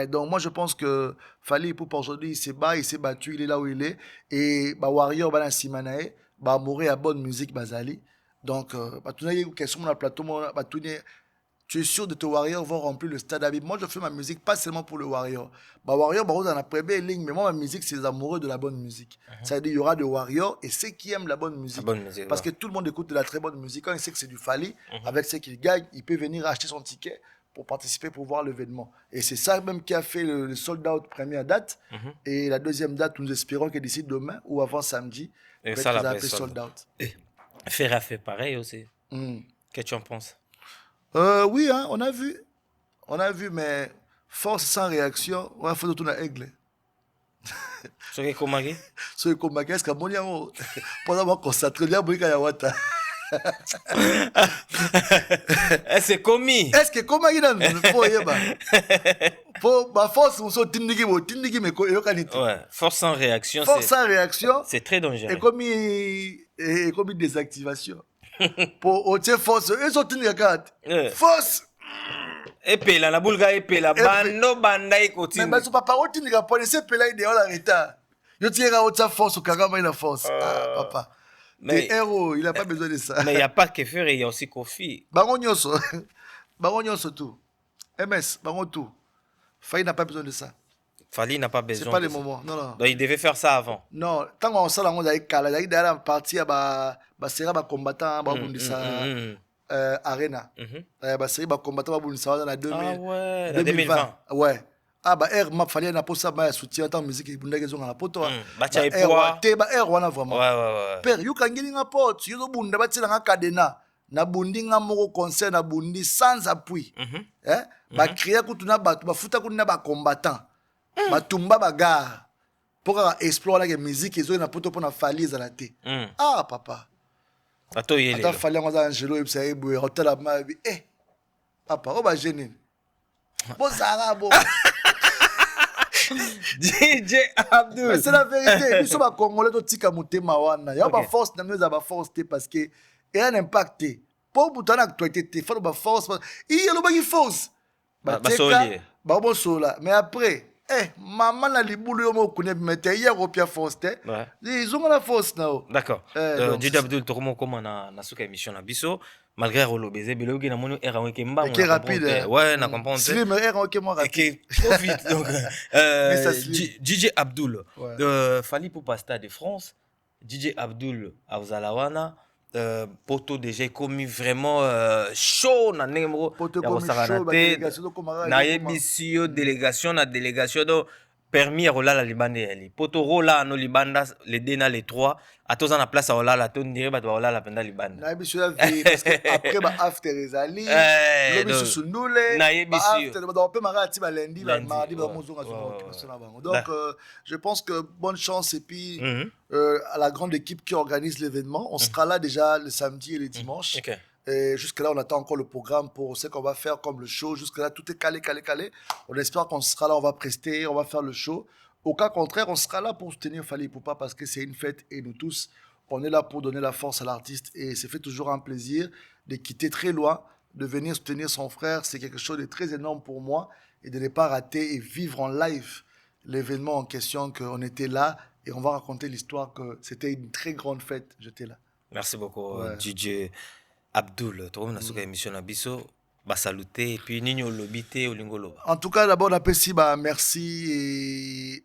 Donc moi je pense que Fali pour aujourd'hui il s'est battu, il est là où il est et bah Warrior ba na simanae, ba mourir à bonne musique bazali. Donc bah tu n'as question sur le plateau, bah tu n'es tu es sûr de tes Warriors vont remplir le stade Habib. Moi, je fais ma musique pas seulement pour le Warrior. Bah, Warrior, bah, on a première ligne, mais moi, ma musique, c'est les amoureux de la bonne musique. Ça veut dire qu'il y aura des Warriors et ceux qui aiment la bonne musique. Parce que tout le monde écoute de la très bonne musique. Quand il sait que c'est du Fally, avec ceux qui gagnent, il peut venir acheter son ticket pour participer, pour voir l'événement. Et c'est ça même qui a fait le sold out première date. Et la deuxième date, nous espérons que d'ici demain ou avant samedi, et ça va appelé sold out. Et Ferra fait pareil aussi. Qu'est-ce que tu en penses? Oui, hein, on a vu, mais force sans réaction, on a fait tout un aigle. Ce qui est comme ce qui est comme est-ce que mon yamo, pendant moi concentré, bien brûlé kayawata. C'est commis. Est-ce que comment il a pour ma force, on s'en tindigi mais quoi, ouais, force sans réaction. Force sans réaction. C'est très dangereux. Et comme une désactivation. Pour autre force, ils sont tindigi force. Et puis la boulga et puis la bando banda et continue. Mais papa, on tindigi pour laisser pela idée en retard. Yo tire autre force au kagama la force. Ah papa. Mais héros, il n'a pas besoin de ça. Mais il n'y a pas que faire, il y a aussi Kofi. Baron Nyoso tout. MS, Baron tout. Fally n'a pas besoin de ça. Fally n'a pas besoin. C'est pas le moment. Non. Donc il devait faire ça avant. Non, tant qu'on s'en on a écalé, il y a une partie à sera combattant Arena. Sera combattant dans la 2020. Ouais. Ah bah air m'a fallu na posa ba soutien tant musique ibundage zonga na poto ba cha epwa te ba air wana vraiment ouais père you kangeli nga pot yo bunda ba tsela nga kadena na bundi nga moko concert na bundi sans appui ba créer kutuna batu ba futa kuna ba combattant ba tumba ba gare pour explorer la musique ezo na poto pona Fally za la te ah papa ato yele ata Fally nga Angelo ibsa ebwe hotel ma papa o ba gêner bon ça bon DJ Abdul. Mais c'est la vérité. Nous sommes à Congolais de Tika Moutema wana. Il y a pas force, nous avons force parce que il y a un impact. Pour bouton actualité, il faut force. Il y a le force. Bon sola. Mais après, maman na libulu yo mo connaît mettre hier au pied force. Ils ont la force now. D'accord. DJ Abdul tokomo comment na suka émission na biso. Malgré Rolo Bézé, Belogi n'a mono R1 qui m'a qui est rapide. Ouais, n'a comprendre. Slim R1 qui est moins rapide. Qui est trop vite. Donc, DJ Abdul, Fally Ipupa Stade de France, DJ Abdul Auzalawana, Poto déjà commis vraiment chaud na nemro. Poto commis chaud, délégation na émission délégation na délégation donc permis à la libande poto rola no libanda les dena les trois à tous en la place à la ton dirait ba rola la penda libanda na émission la vie parce que après ba after ezali le sunule na émission on peut marrer à lundi mardi ba mozonga donc je pense que bonne chance et puis à la grande équipe qui organise l'événement on sera là déjà le samedi et le dimanche. Et jusque-là, on attend encore le programme pour ce qu'on va faire comme le show. Jusque-là, tout est calé. On espère qu'on sera là, on va prester, on va faire le show. Au cas contraire, on sera là pour soutenir Fally Ipupa parce que c'est une fête et nous tous, on est là pour donner la force à l'artiste. Et c'est fait toujours un plaisir de quitter très loin, de venir soutenir son frère. C'est quelque chose de très énorme pour moi et de ne pas rater et vivre en live l'événement en question, qu'on était là et on va raconter l'histoire que c'était une très grande fête. J'étais là. Merci beaucoup, DJ Abdul, tu as une émission à Bisso, saluter et puis Nino Lobité ou Lingolo. En tout cas, d'abord, merci et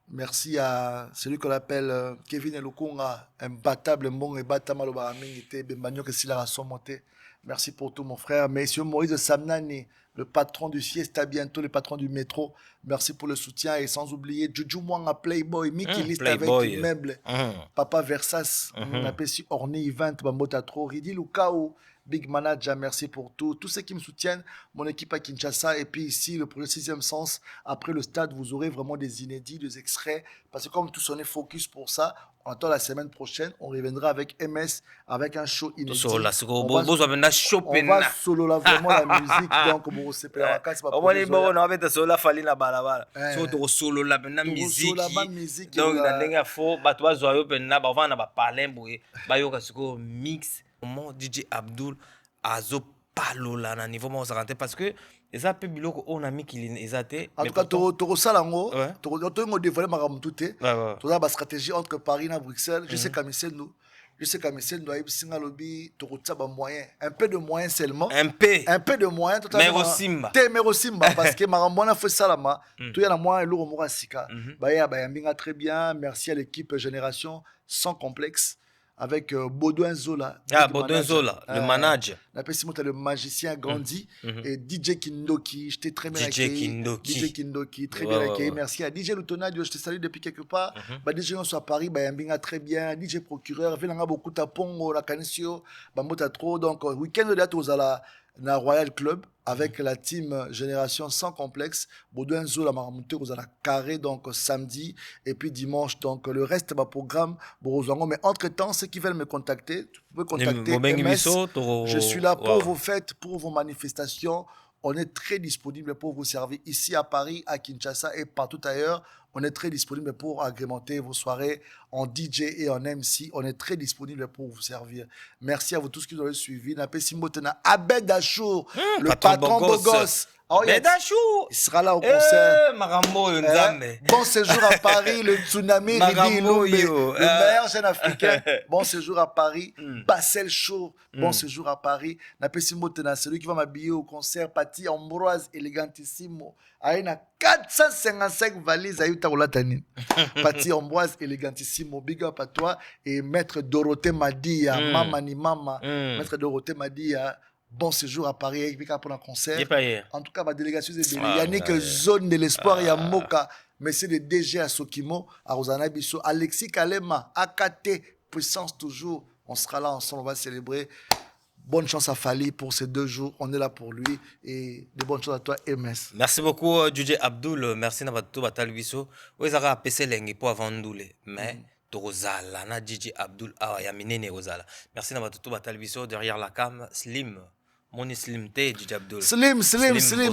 merci à celui qu'on appelle Kevin Elukunga, imbattable, bon et battable, merci pour tout, mon frère. Monsieur Moïse Samnani, le patron du Fiesta, bientôt le patron du métro. Merci pour le soutien et sans oublier Juju Mwanga Playboy, Mickey List avec immeuble, Papa Versas, on appelle si Orni Event, Bambota Tro, Ridi Lukao, Big Manager, merci pour tout. Tous ceux qui me soutiennent, mon équipe à Kinshasa et puis ici, le projet 6e sens. Après le stade, vous aurez vraiment des inédits, des extraits. Parce que comme tous on est focus pour ça, on attend la semaine prochaine, on reviendra avec MS, avec un show inédit. On va solo là vraiment la musique, donc on se prépare à casse. On va aller bon, on va solo la Fally la balabala. Surtout solo la musique. Donc la dernière fois, toi zoyo penna, ba va na ba parler boye, ba yo kasiko mix. Comment DJ Abdul azo palola na niveau mo santé parce que eza pe biloko on a mis qu'il ezate. En tout cas toro salango, toro dévoiler makambo tout te. Toza ba stratégie entre Paris et Bruxelles, je sais qu'à nous Je sais qu'à Messène doit être singa lobby, moyen, un peu de moyens seulement. Un peu de moyens totalement. Merosimba. Merosimba parce que marambona fait ça là tout y a la moyen lourd mora sika. Mbinga très bien, merci à l'équipe Génération sans complexe avec Baudouin Zola. Baudouin Zola, le manager. Le magicien grandi et DJ Kindoki, j'étais très bien accueilli. DJ Kindoki, très bien accueilli. Merci à DJ Lutonadio, je te salue depuis quelque part. DJ on soit à Paris, Mbinga très bien. DJ Procureur, Venanga beaucoup tapongo, la Canisio, Bambota trop. Donc week-end de date aux ala na Royal Club avec la team Génération sans complexe. Baudouin Zola m'a remonté aux ala carré donc samedi et puis dimanche donc le reste de ma programme Borozango. Mais entre temps ceux qui veulent me contacter, tu peux contacter MS. Je suis là pour vos fêtes, pour vos manifestations. On est très disponible pour vous servir ici à Paris, à Kinshasa et partout ailleurs. On est très disponible pour agrémenter vos soirées en DJ et en MC. On est très disponible pour vous servir. Merci à vous tous qui nous avez suivis. Abed Dachour, le patron beau gosse. Il sera là au concert. Bon séjour à Paris, le tsunami Ridi Lumbe, le meilleur jeune africain. Bon séjour à Paris, Bassel Show. Bon séjour à Paris. Celui qui va m'habiller au concert, Pati Ambroise Elegantissimo. Il a 455 valises à Utaroulatanine. Pati Ambroise Elegantissimo. Big up à toi. Et Maître Dorothée Madia, Mama ni Mama. Maître Dorothée Madia. Bon séjour à Paris pour un concert. En tout cas, ma délégation est bien. Yannick Zone de l'Espoir, il y a Moka, Monsieur le DG à Sokimo, à Rosana Bissot, Alexis Kalema, AKT, puissance toujours. On sera là ensemble, on va célébrer. Bonne chance à Fali pour ces 2 jours. On est là pour lui. Et de bonnes choses à toi, MS. Merci beaucoup, DJ Abdul. Merci à tout Batal Bissot. Vous avez PC Lengi pour avant Ndoule. Mais. Rosala, na DJ Abdul Yaminene Rosala. Merci à tout Batal Bissot. Derrière la cam, Slim. Mon Slim T, DJ Abdul. Slim,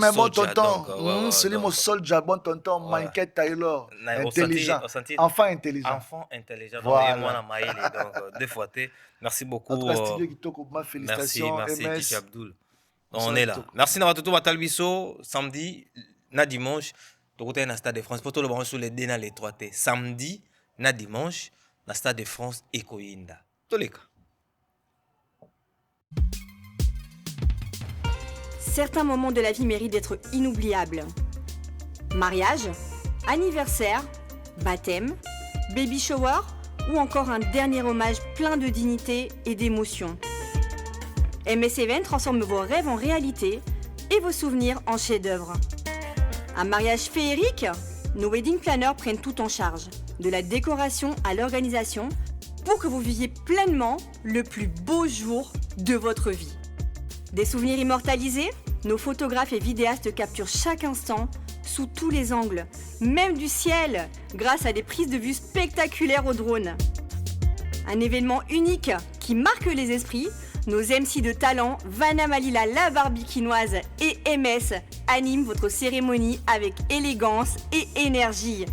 un bon tonton. Slim au soldier, bon tonton. Michael Taylor, intelligent. Enfant intelligent. Voilà. Et moi, donc, 2 fois T. Merci beaucoup. Félicitations, merci, MS. DJ Abdul. On est là. Merci à tout Batal Bissot. Samedi, na dimanche, tu es dans Stade de France. Pour tout le monde, sur les D dans les 3 T. Samedi, na dimanche, na Stade de France, Ekoyinda. Tous les cas. Certains moments de la vie méritent d'être inoubliables. Mariage, anniversaire, baptême, baby shower ou encore un dernier hommage plein de dignité et d'émotion. MS Event transforme vos rêves en réalité et vos souvenirs en chefs-d'œuvre. Un mariage féerique, nos wedding planners prennent tout en charge, de la décoration à l'organisation, pour que vous viviez pleinement le plus beau jour de votre vie. Des souvenirs immortalisés, nos photographes et vidéastes capturent chaque instant sous tous les angles, même du ciel, grâce à des prises de vue spectaculaires au drone. Un événement unique qui marque les esprits, nos MC de talent, Vanna Malila la Barbikinoise et MS animent votre cérémonie avec élégance et énergie.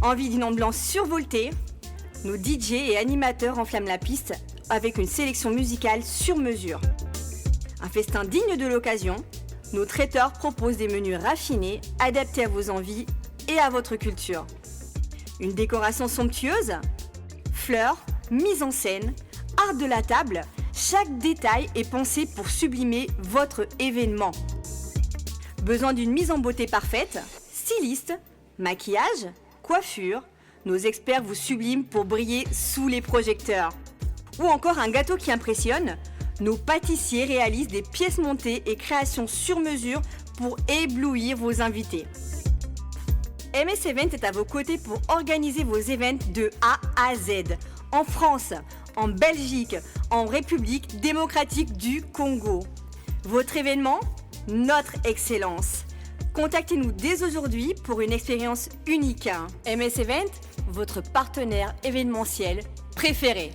Envie d'une ambiance survoltée, nos DJ et animateurs enflamment la piste avec une sélection musicale sur mesure. Un festin digne de l'occasion, nos traiteurs proposent des menus raffinés, adaptés à vos envies et à votre culture. Une décoration somptueuse, fleurs, mise en scène, art de la table, chaque détail est pensé pour sublimer votre événement. Besoin d'une mise en beauté parfaite, styliste, maquillage, coiffure, nos experts vous subliment pour briller sous les projecteurs. Ou encore un gâteau qui impressionne, nos pâtissiers réalisent des pièces montées et créations sur mesure pour éblouir vos invités. MS Event est à vos côtés pour organiser vos événements de A à Z, en France, en Belgique, en République démocratique du Congo. Votre événement, notre excellence. Contactez-nous dès aujourd'hui pour une expérience unique. MS Event, votre partenaire événementiel préféré.